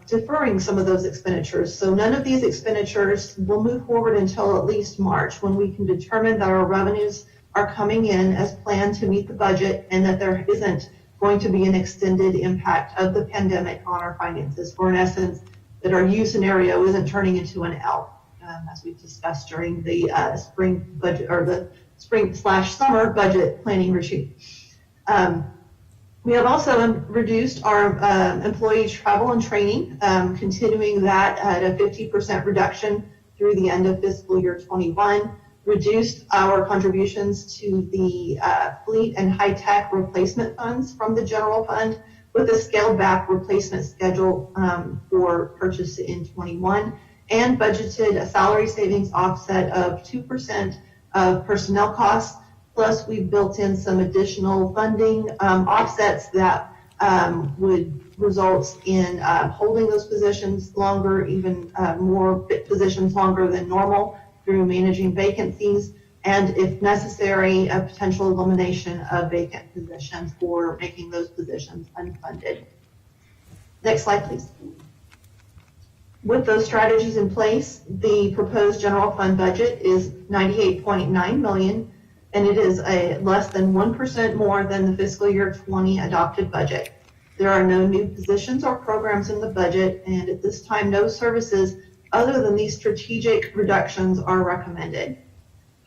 deferring some of those expenditures. So none of these expenditures will move forward until at least March, when we can determine that our revenues are coming in as planned to meet the budget and that there isn't going to be an extended impact of the pandemic on our finances, or in essence, that our U scenario isn't turning into an L, as we discussed during the spring budget or the spring/summer budget planning retreat. We have also reduced our employee travel and training, continuing that at a 50% reduction through the end of fiscal year 21, reduced our contributions to the fleet and high-tech replacement funds from the general fund, with a scaled back replacement schedule for purchase in 21, and budgeted a salary savings offset of 2% of personnel costs. Plus, we built in some additional funding offsets that would result in holding those positions longer, even more positions longer than normal, through managing vacancies, and if necessary, a potential elimination of vacant positions or making those positions unfunded. Next slide, please. With those strategies in place, the proposed general fund budget is $98.9 million, and it is less than 1% more than the fiscal year 20 adopted budget. There are no new positions or programs in the budget, and at this time, no services other than these strategic reductions are recommended.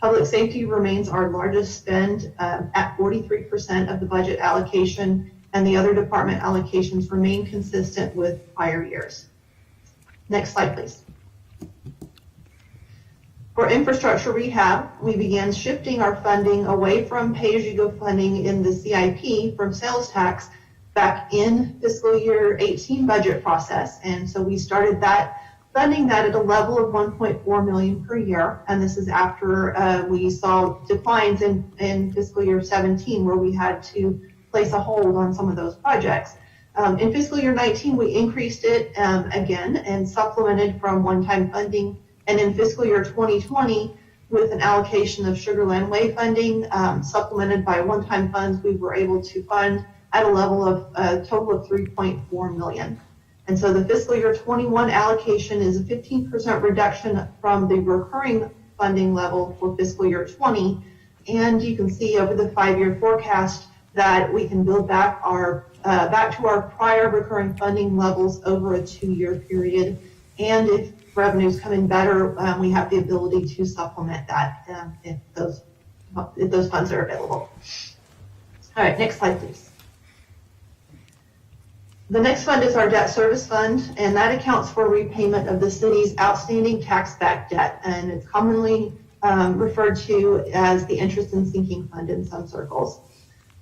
Public safety remains our largest spend at 43% of the budget allocation, and the other department allocations remain consistent with prior years. Next slide, please. For infrastructure rehab, we began shifting our funding away from pay-as-you-go funding in the CIP from sales tax back in fiscal year 18 budget process. And so we started funding that at a level of 1.4 million per year. And this is after we saw declines in fiscal year 17, where we had to place a hold on some of those projects. In fiscal year 19, we increased it again and supplemented from one-time funding. And in fiscal year 2020, with an allocation of Sugarland Way funding supplemented by one-time funds, we were able to fund at a level of a total of 3.4 million. And so the fiscal year 21 allocation is a 15% reduction from the recurring funding level for fiscal year 20. And you can see over the 5-year forecast that we can build back to our prior recurring funding levels over a 2-year period. And if revenues come in better, we have the ability to supplement that if those funds are available. All right, next slide, please. The next fund is our debt service fund, and that accounts for repayment of the city's outstanding tax-backed debt, and it's commonly referred to as the interest and sinking fund in some circles.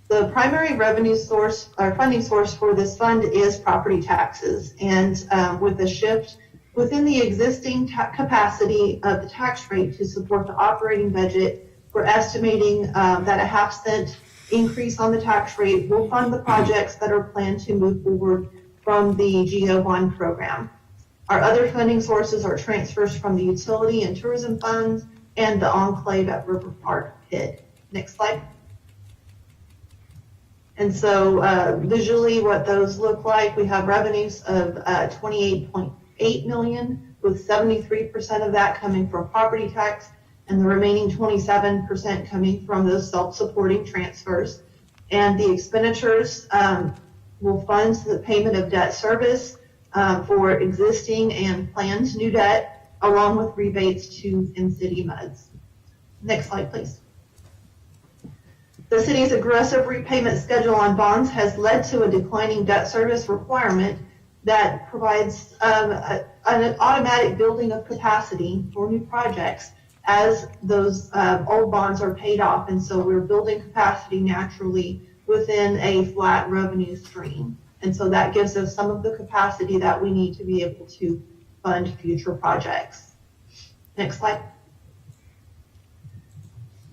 The primary revenue source or funding source for this fund is property taxes, and with a shift within the existing capacity of the tax rate to support the operating budget, we're estimating that a half-cent increase on the tax rate will fund the projects that are planned to move forward from the GO1 program. Our other funding sources are transfers from the utility and tourism funds and the enclave at River Park PID. Next slide. And so visually what those look like, we have revenues of 28.8 million, with 73% of that coming from property tax and the remaining 27% coming from those self-supporting transfers. And the expenditures will fund the payment of debt service for existing and planned new debt, along with rebates to in-city MUDs. Next slide, please. The city's aggressive repayment schedule on bonds has led to a declining debt service requirement that provides an automatic building of capacity for new projects as those old bonds are paid off. And so we're building capacity naturally within a flat revenue stream. And so that gives us some of the capacity that we need to be able to fund future projects. Next slide.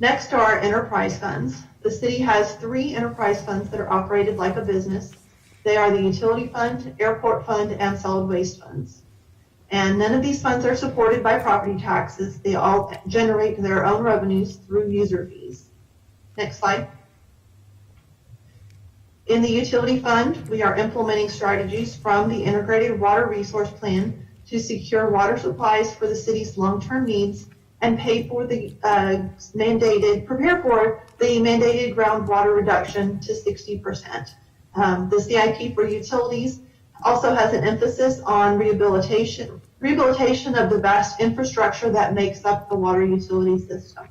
Next are enterprise funds. The city has 3 enterprise funds that are operated like a business. They are the utility fund, airport fund, and solid waste funds. And none of these funds are supported by property taxes. They all generate their own revenues through user fees. Next slide. In the utility fund, we are implementing strategies from the Integrated Water Resource Plan to secure water supplies for the city's long-term needs and prepare for the mandated groundwater reduction to 60%. The CIP for utilities also has an emphasis on rehabilitation of the vast infrastructure that makes up the water utility system.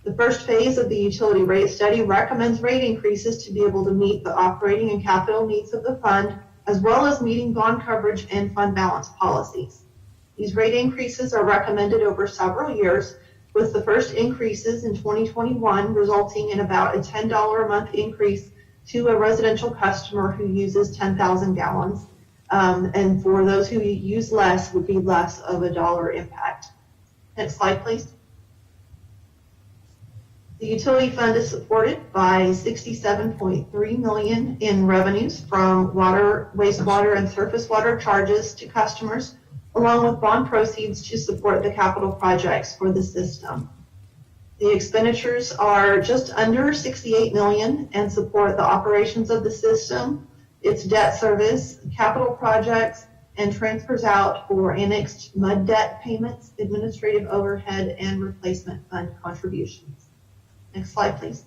The first phase of the utility rate study recommends rate increases to be able to meet the operating and capital needs of the fund, as well as meeting bond coverage and fund balance policies. These rate increases are recommended over several years, with the first increases in 2021 resulting in about a $10 a month increase to a residential customer who uses 10,000 gallons. And for those who use less, would be less of a dollar impact. Next slide, please. The utility fund is supported by $67.3 million in revenues from water, wastewater, and surface water charges to customers, along with bond proceeds to support the capital projects for the system. The expenditures are just under $68 million and support the operations of the system, its debt service, capital projects, and transfers out for annexed MUD debt payments, administrative overhead, and replacement fund contributions. Next slide, please.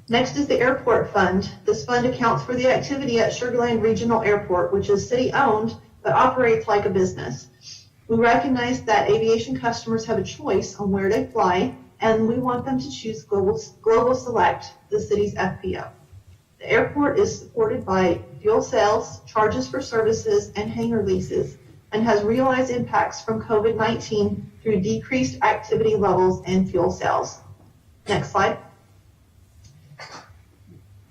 Next is the airport fund. This fund accounts for the activity at Sugarland Regional Airport, which is city-owned but operates like a business. We recognize that aviation customers have a choice on where to fly, and we want them to choose Global Select, the city's FBO. The airport is supported by fuel sales, charges for services, and hangar leases, and has realized impacts from COVID-19 through decreased activity levels and fuel sales. Next slide.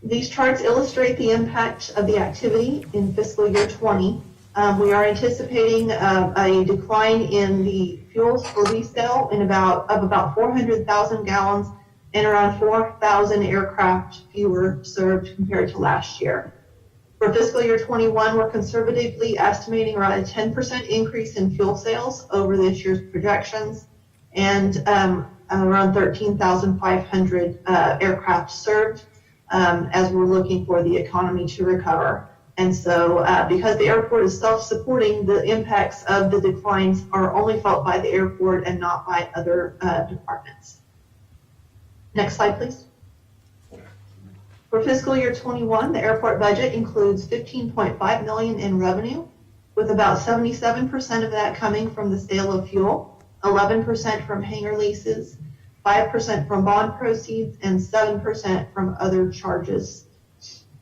These charts illustrate the impact of the activity in fiscal year 20. We are anticipating a decline in the fuels for resale of about 400,000 gallons and around 4,000 aircraft fewer served compared to last year. For fiscal year 21, we're conservatively estimating around a 10% increase in fuel sales over this year's projections and around 13,500 aircraft served as we're looking for the economy to recover. And so because the airport is self-supporting, the impacts of the declines are only felt by the airport and not by other departments. Next slide, please. For fiscal year 21, the airport budget includes $15.5 million in revenue, with about 77% of that coming from the sale of fuel, 11% from hangar leases, 5% from bond proceeds, and 7% from other charges.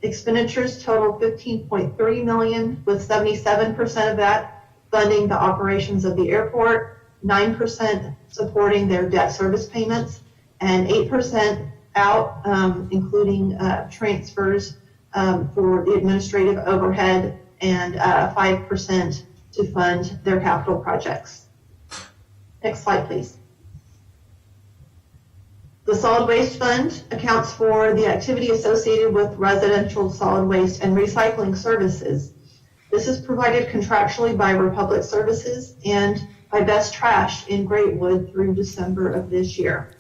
Expenditures total $15.3 million, with 77% of that funding the operations of the airport, 9% supporting their debt service payments, and 8% out, including transfers for the administrative overhead, and 5% to fund their capital projects. Next slide, please. The Solid Waste Fund accounts for the activity associated with residential solid waste and recycling services. This is provided contractually by Republic Services and by Best Trash in Greatwood through December of this year.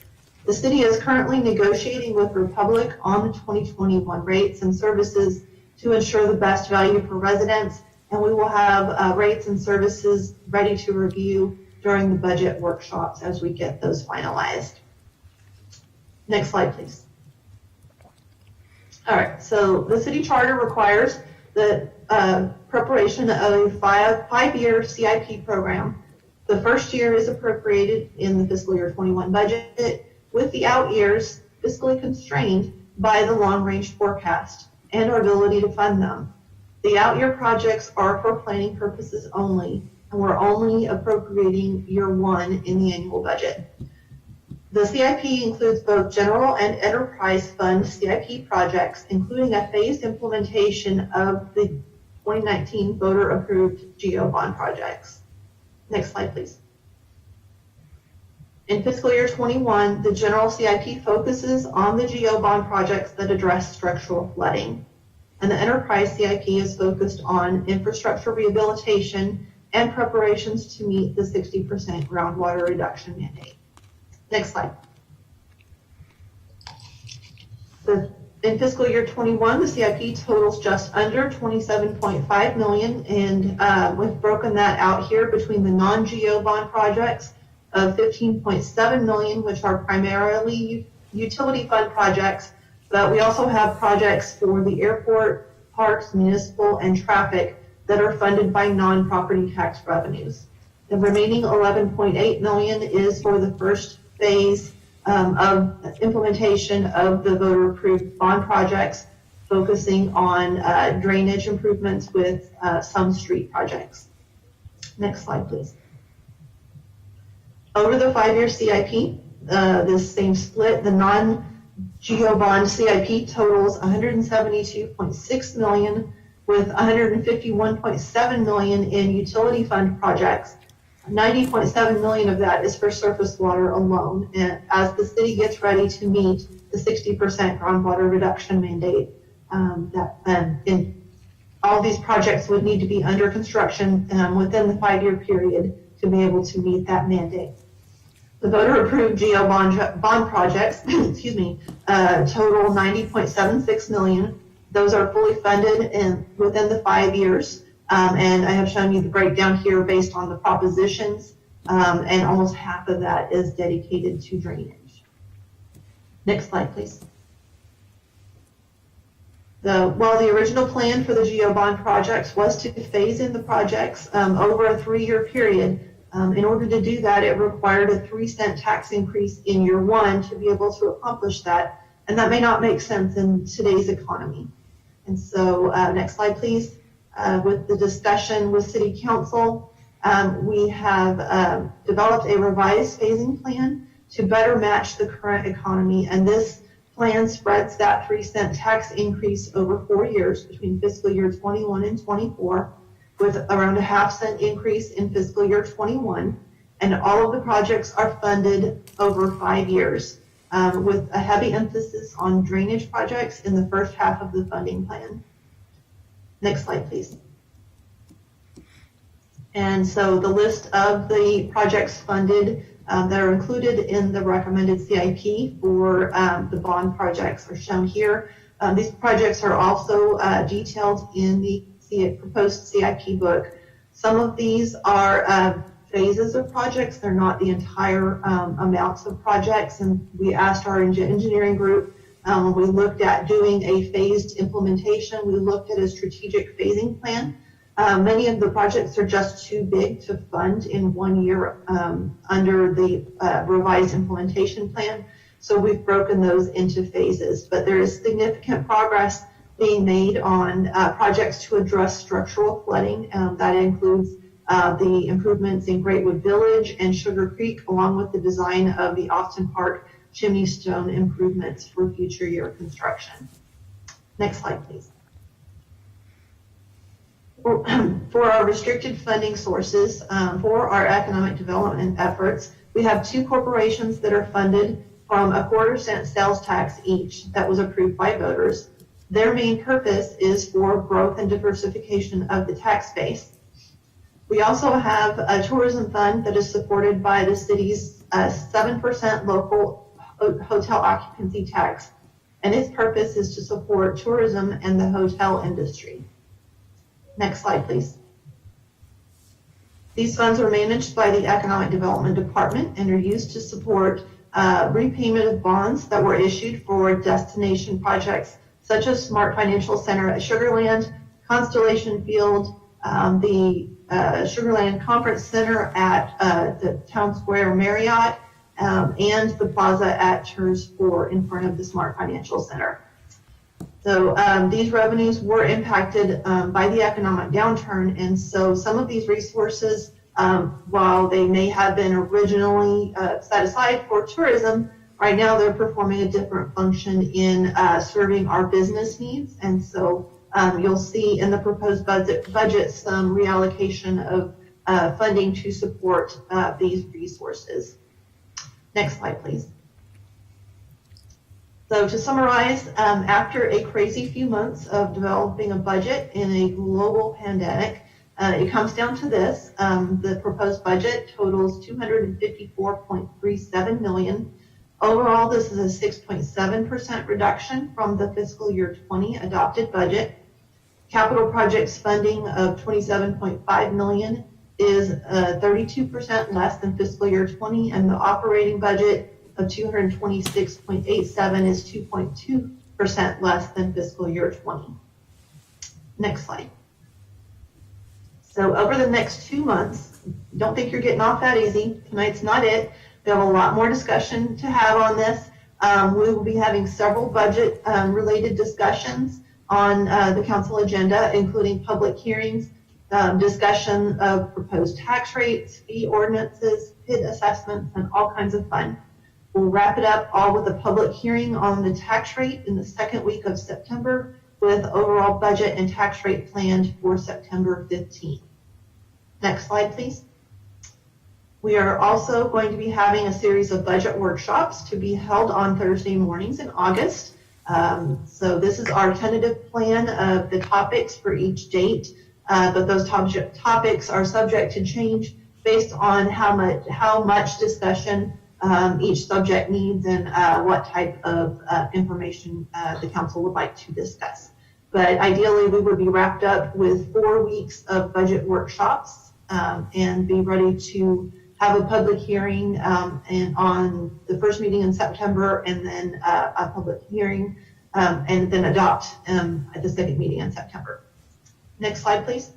The city is currently negotiating with Republic on the 2021 rates and services to ensure the best value for residents, and we will have rates and services ready to review during the budget workshops as we get those finalized. Next slide, please. All right, so the city charter requires the preparation of a five-year CIP program. The first year is appropriated in the fiscal year 21 budget, with the out years fiscally constrained by the long-range forecast and our ability to fund them. The out year projects are for planning purposes only, and we're only appropriating year one in the annual budget. The CIP includes both general and enterprise fund CIP projects, including a phased implementation of the 2019 voter-approved GEO bond projects. Next slide, please. In fiscal year 21, the general CIP focuses on the GEO bond projects that address structural flooding, and the enterprise CIP is focused on infrastructure rehabilitation and preparations to meet the 60% groundwater reduction mandate. Next slide. In fiscal year 21, the CIP totals just under $27.5 million, and we've broken that out here between the non-GEO bond projects of $15.7 million, which are primarily utility fund projects, but we also have projects for the airport, parks, municipal, and traffic that are funded by non-property tax revenues. The remaining $11.8 million is for the first phase of implementation of the voter-approved bond projects, focusing on drainage improvements with some street projects. Next slide, please. Over the 5-year CIP, this same split, the non-GEO bond CIP totals $172.6 million, with $151.7 million in utility fund projects. $90.7 million of that is for surface water alone, and as the city gets ready to meet the 60% groundwater reduction mandate, in all these projects would need to be under construction within the 5-year period to be able to meet that mandate. The voter-approved GEO bond projects, excuse me, total $90.76 million. Those are fully funded within the 5 years. And I have shown you the breakdown here based on the propositions, and almost half of that is dedicated to drainage. Next slide, please. While the original plan for the GEO bond projects was to phase in the projects over a 3-year period, In order to do that, it required a 3-cent tax increase in year one to be able to accomplish that. And that may not make sense in today's economy. And so, next slide, please. With the discussion with City Council, we have developed a revised phasing plan to better match the current economy. And this plan spreads that 3-cent tax increase over 4 years between fiscal year 21 and 24, with around a 0.5-cent increase in fiscal year 21. And all of the projects are funded over 5 years, with a heavy emphasis on drainage projects in the first half of the funding plan. Next slide, please. And so the list of the projects funded that are included in the recommended CIP for the bond projects are shown here. These projects are also detailed in the proposed CIP book. Some of these are phases of projects. They're not the entire amounts of projects. And we asked our engineering group, when we looked at doing a phased implementation, we looked at a strategic phasing plan. Many of the projects are just too big to fund in 1 year under the revised implementation plan. So we've broken those into phases. But there is significant progress being made on projects to address structural flooding. That includes the improvements in Greatwood Village and Sugar Creek, along with the design of the Austin Park chimney stone improvements for future year construction. Next slide, please. For our restricted funding sources for our economic development efforts, we have 2 corporations that are funded from a 1/4-cent sales tax each that was approved by voters. Their main purpose is for growth and diversification of the tax base. We also have a tourism fund that is supported by the city's 7% local hotel occupancy tax, and its purpose is to support tourism and the hotel industry. Next slide, please. These funds are managed by the Economic Development Department and are used to support repayment of bonds that were issued for destination projects such as Smart Financial Center at Sugar Land, Constellation Field, the Sugarland Conference Center at the Town Square Marriott, and the plaza at Tours 4 in front of the Smart Financial Center. So these revenues were impacted by the economic downturn, and so some of these resources, while they may have been originally set aside for tourism, right now they're performing a different function in serving our business needs. And so you'll see in the proposed budget some reallocation of funding to support these resources. Next slide, please. So to summarize, after a crazy few months of developing a budget in a global pandemic, it comes down to this. The proposed budget totals $254.37 million. Overall, this is a 6.7% reduction from the fiscal year 20 adopted budget. Capital projects funding of $27.5 million is 32% less than fiscal year 20, and the operating budget of $226.87 is 2.2% less than fiscal year 20. Next slide. So over the next 2 months, don't think you're getting off that easy. Tonight's not it. We have a lot more discussion to have on this. We will be having several budget related discussions on the council agenda, including public hearings, discussion of proposed tax rates, fee ordinances, PID assessments, and all kinds of fun. We'll wrap it up all with a public hearing on the tax rate in the second week of September, with overall budget and tax rate planned for September 15th. Next slide, please. We are also going to be having a series of budget workshops to be held on Thursday mornings in August. So this is our tentative plan of the topics for each date, but those topics are subject to change based on how much discussion each subject needs and what type of information the council would like to discuss. But ideally, we would be wrapped up with 4 weeks of budget workshops and be ready to have a public hearing and on the first meeting in September, and then a public hearing and then adopt at the second meeting in September. Next slide, please.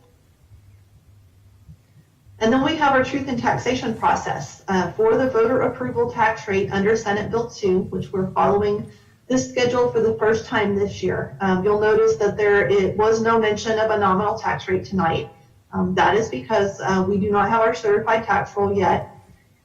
And then we have our truth in taxation process for the voter approval tax rate under Senate Bill 2, which we're following this schedule for the first time this year. You'll notice that it was no mention of a nominal tax rate tonight. That is because we do not have our certified tax roll yet.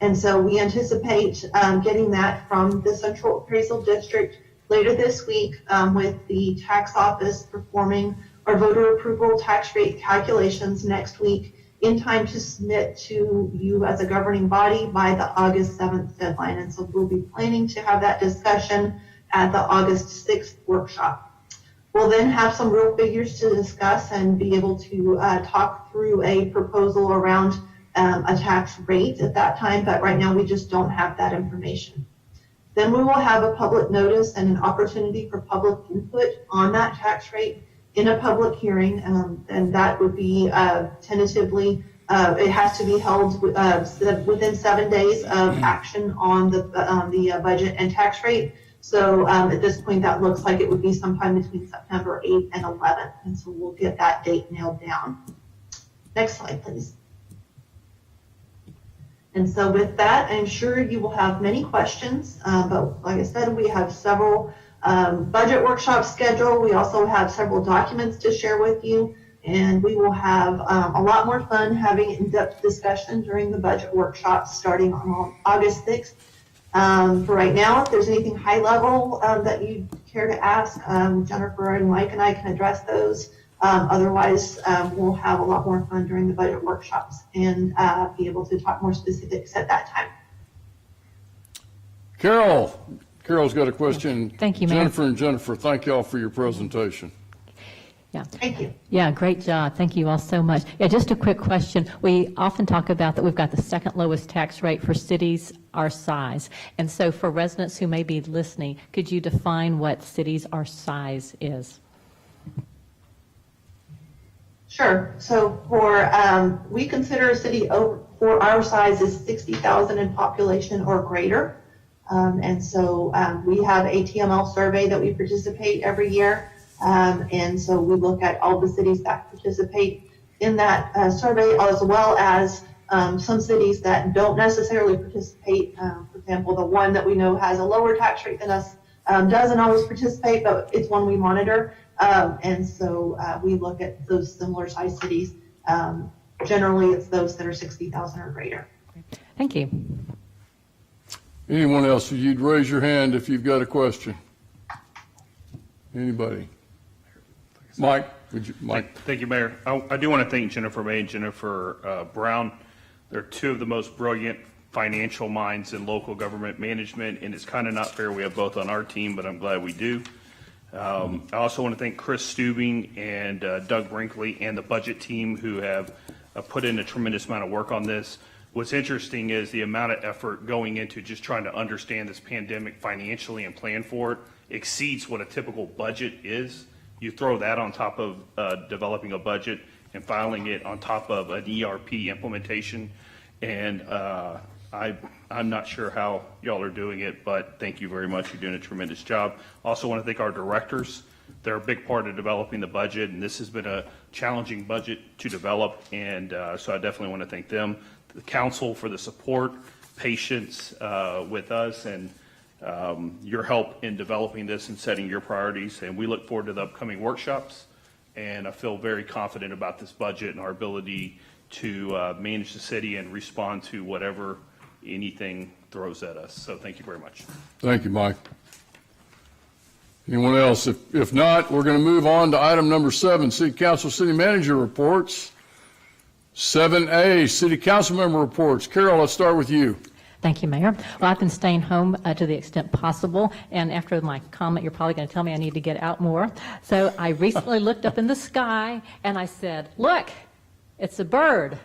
And so we anticipate getting that from the Central Appraisal District later this week with the tax office performing our voter approval tax rate calculations next week in time to submit to you as a governing body by the August 7th deadline. And so we'll be planning to have that discussion at the August 6th workshop. We'll then have some real figures to discuss and be able to talk through a proposal around a tax rate at that time, but right now we just don't have that information. Then we will have a public notice and an opportunity for public input on that tax rate in a public hearing, and that would be tentatively, it has to be held within 7 days of action on the budget and tax rate. So at this point, that looks like it would be sometime between September 8th and 11th, and so we'll get that date nailed down. Next slide, please. And so with that, I'm sure you will have many questions, but like I said, we have several budget workshops scheduled. We also have several documents to share with you, and we will have a lot more fun having in-depth discussion during the budget workshops starting on August 6th. For right now, if there's anything high level that you care to ask, Jennifer and Mike and I can address those. Otherwise, we'll have a lot more fun during the budget workshops and be able to talk more specifics at that time. Carol's got a question. Thank you, Mayor. Jennifer and Jennifer, thank y'all for your presentation. Yeah. Thank you. Yeah, great job. Thank you all so much. Yeah, just a quick question. We often talk about that we've got the second lowest tax rate for cities our size. And so for residents who may be listening, could you define what cities our size is? Sure. So we consider a city for our size is 60,000 in population or greater. And so we have a TML survey that we participate every year. And so we look at all the cities that participate in that survey, as well as some cities that don't necessarily participate. For example, the one that we know has a lower tax rate than us doesn't always participate, but it's one we monitor. And so we look at those similar size cities. Generally, it's those that are 60,000 or greater. Thank you. Anyone else, you'd raise your hand if you've got a question. Anybody? Mike, Mike? Thank you, Mayor. I do want to thank Jennifer May and Jennifer Brown. They're two of the most brilliant financial minds in local government management, and it's kind of not fair we have both on our team, but I'm glad we do. I also want to thank Chris Stubing and Doug Brinkley and the budget team who have put in a tremendous amount of work on this. What's interesting is the amount of effort going into just trying to understand this pandemic financially and plan for it exceeds what a typical budget is. You throw that on top of developing a budget and filing it on top of an ERP implementation. And I'm not sure how y'all are doing it, but thank you very much. You're doing a tremendous job. Also want to thank our directors. They're a big part of developing the budget, and this has been a challenging budget to develop, and so I definitely want to thank them. The council for the support, patience with us, and your help in developing this and setting your priorities. And we look forward to the upcoming workshops, and I feel very confident about this budget and our ability to manage the city and respond to whatever anything throws at us. So thank you very much. Thank you, Mike. Anyone else? If not, we're going to move on to item number 7, City Council City Manager reports. 7A, City Council Member reports. Carol, let's start with you. Thank you, Mayor. Well, I've been staying home to the extent possible, and after my comment, you're probably going to tell me I need to get out more. So I recently looked up in the sky, and I said, look, it's a bird.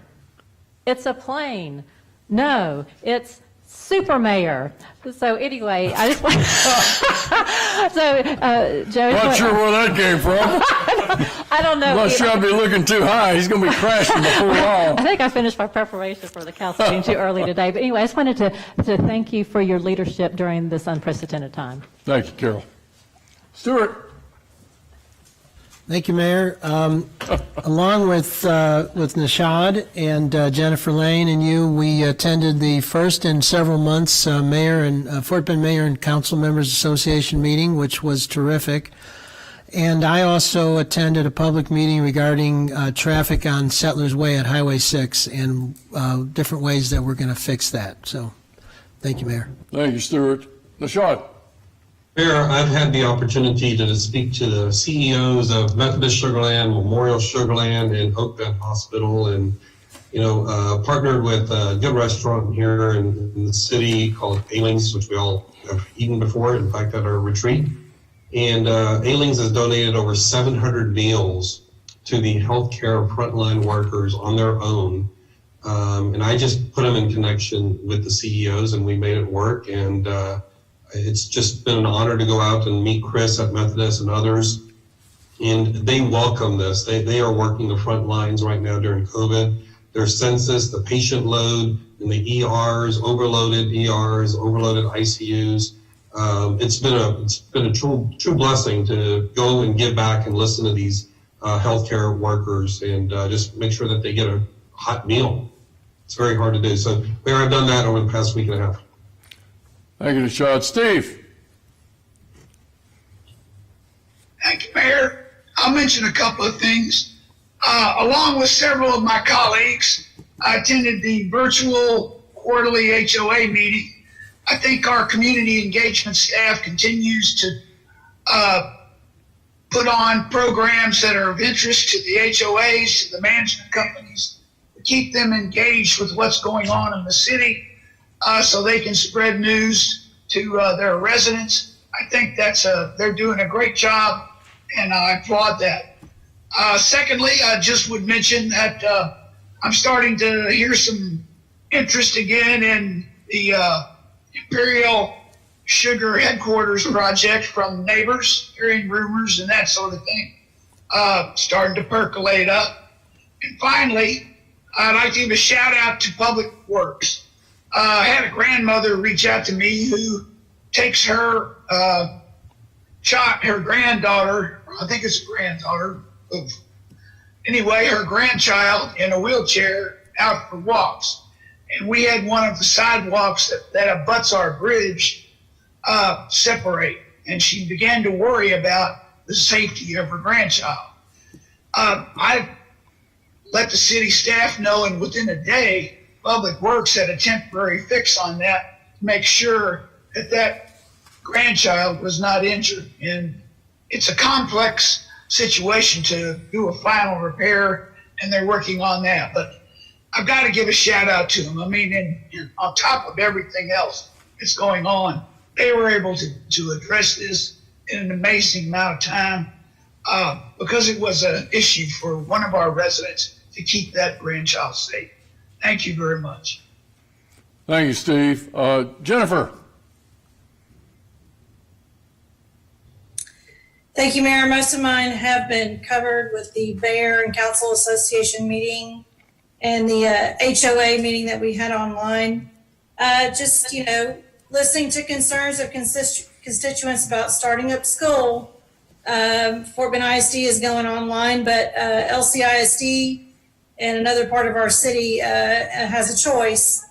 It's a plane. No, it's Super Mayor. So anyway, I just want Joe. Not sure where that came from. I don't know. Unless you'll be looking too high. He's going to be crashing before long. I think I finished my preparation for the council meeting too early today. But anyway, I just wanted to thank you for your leadership during this unprecedented time. Thank you, Carol. Stuart. Thank you, Mayor. Along with Nishad and Jennifer Lane and you, we attended the first in several months Mayor and Fort Bend Mayor and Council Members Association meeting, which was terrific. And I also attended a public meeting regarding traffic on Settlers Way at Highway 6 and different ways that we're going to fix that. So, thank you, Mayor. Thank you, Stuart. Nishad. Mayor, I've had the opportunity to speak to the CEOs of Methodist Sugarland, Memorial Sugarland, and Oak Bend Hospital, and partnered with a good restaurant here in the city called Ailings, which we all have eaten before, in fact, at our retreat. And Ailings has donated over 700 meals to the healthcare frontline workers on their own. And I just put them in connection with the CEOs, and we made it work. And it's just been an honor to go out and meet Chris at Methodist and others. And they welcome this. They are working the front lines right now during COVID. Their census, the patient load in the ERs, overloaded ERs, overloaded ICUs. It's been a true blessing to go and give back and listen to these healthcare workers and just make sure that they get a hot meal. It's very hard to do. So, Mayor, I've done that over the past week and a half. Thank you, Nishad. Steve. Thank you, Mayor. I'll mention a couple of things. Along with several of my colleagues, I attended the virtual quarterly HOA meeting. I think our community engagement staff continues to put on programs that are of interest to the HOAs, to the management companies, to keep them engaged with what's going on in the city so they can spread news to their residents. I think they're doing a great job, and I applaud that. Secondly, I just would mention that I'm starting to hear some interest again in the Imperial Sugar Headquarters project from neighbors, hearing rumors and that sort of thing, starting to percolate up. And finally, I'd like to give a shout out to Public Works. I had a grandmother reach out to me who takes her her granddaughter, I think it's a granddaughter, her grandchild in a wheelchair out for walks. And we had one of the sidewalks that abuts our bridge separate. And she began to worry about the safety of her grandchild. I let the city staff know, and within a day, Public Works had a temporary fix on that to make sure that grandchild was not injured. And it's a complex situation to do a final repair, and they're working on that. But I've got to give a shout out to them. I mean, and on top of everything else that's going on, they were able to address this in an amazing amount of time because it was an issue for one of our residents to keep that grandchild safe. Thank you very much. Thank you, Steve. Jennifer. Thank you, Mayor. Most of mine have been covered with the Mayor and Council Association meeting and the HOA meeting that we had online. Just, listening to concerns of constituents about starting up school. Fort Bend ISD is going online, but LCISD and another part of our city has a choice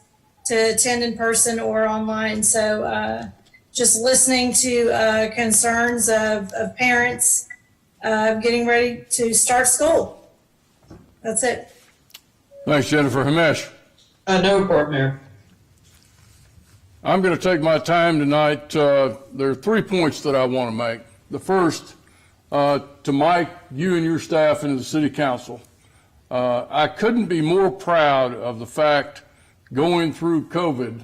to attend in person or online. So just listening to concerns of parents getting ready to start school. That's it. Thanks, Jennifer. Himesh. No report, Mayor. I'm going to take my time tonight. There are 3 points that I want to make. The first, to Mike, you and your staff and the City Council. I couldn't be more proud of the fact, going through COVID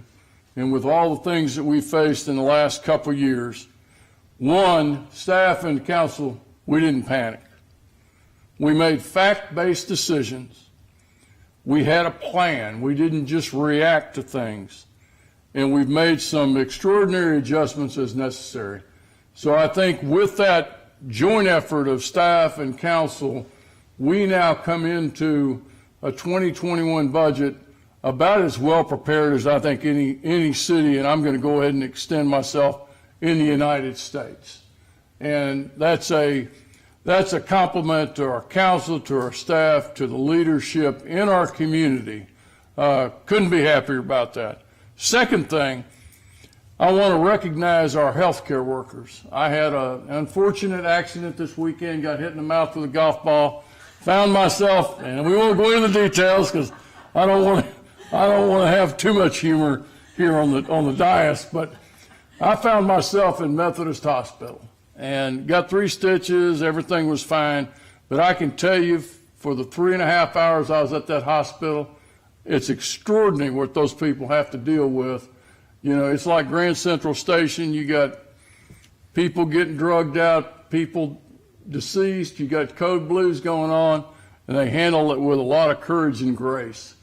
and with all the things that we faced in the last couple of years, one, staff and council, we didn't panic. We made fact-based decisions. We had a plan. We didn't just react to things. And we've made some extraordinary adjustments as necessary. So I think with that joint effort of staff and council, we now come into a 2021 budget about as well prepared as I think any city, and I'm going to go ahead and extend myself, in the United States. And that's a That's a compliment to our council, to our staff, to the leadership in our community. Couldn't be happier about that. Second thing, I want to recognize our healthcare workers. I had an unfortunate accident this weekend, got hit in the mouth with a golf ball, found myself, and we won't go into the details because I don't want to have too much humor here on the dais, but I found myself in Methodist Hospital and got 3 stitches. Everything was fine, but I can tell you, for the 3.5 hours I was at that hospital, it's extraordinary what those people have to deal with. You know, it's like Grand Central Station. You got people getting drugged out, people deceased, you got code blues going on, and they handle it with a lot of courage and grace.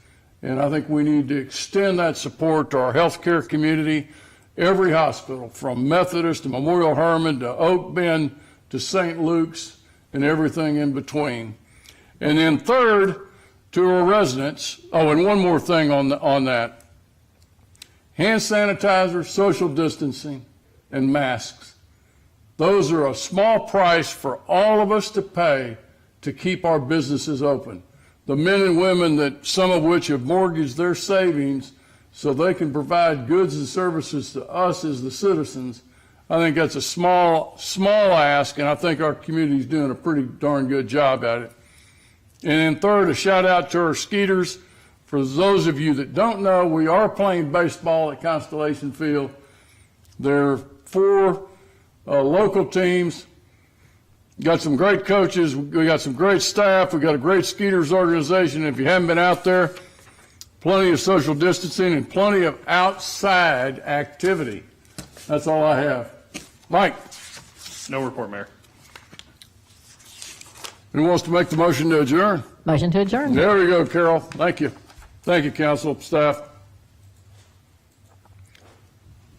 And I think we need to extend that support to our healthcare community, every hospital, from Methodist to Memorial Hermann to Oak Bend to St. Luke's and everything in between. And then third, to our residents. Oh, and one more thing on that. Hand sanitizer, social distancing, and masks. Those are a small price for all of us to pay to keep our businesses open. The men and women that, some of which have mortgaged their savings so they can provide goods and services to us as the citizens, I think that's a small ask, and I think our community is doing a pretty darn good job at it. And then third, a shout out to our Skeeters. For those of you that don't know, we are playing baseball at Constellation Field. There are 4 local teams. Got some great coaches. We got some great staff. We got a great Skeeters organization. If you haven't been out there, plenty of social distancing and plenty of outside activity. That's all I have. Mike. No report, Mayor. Who wants to make the motion to adjourn? Motion to adjourn. There we go, Carol. Thank you. Thank you, council, staff.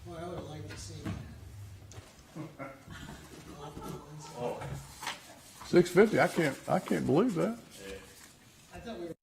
Well, I would like to see. 6:50. I can't believe that. I thought we were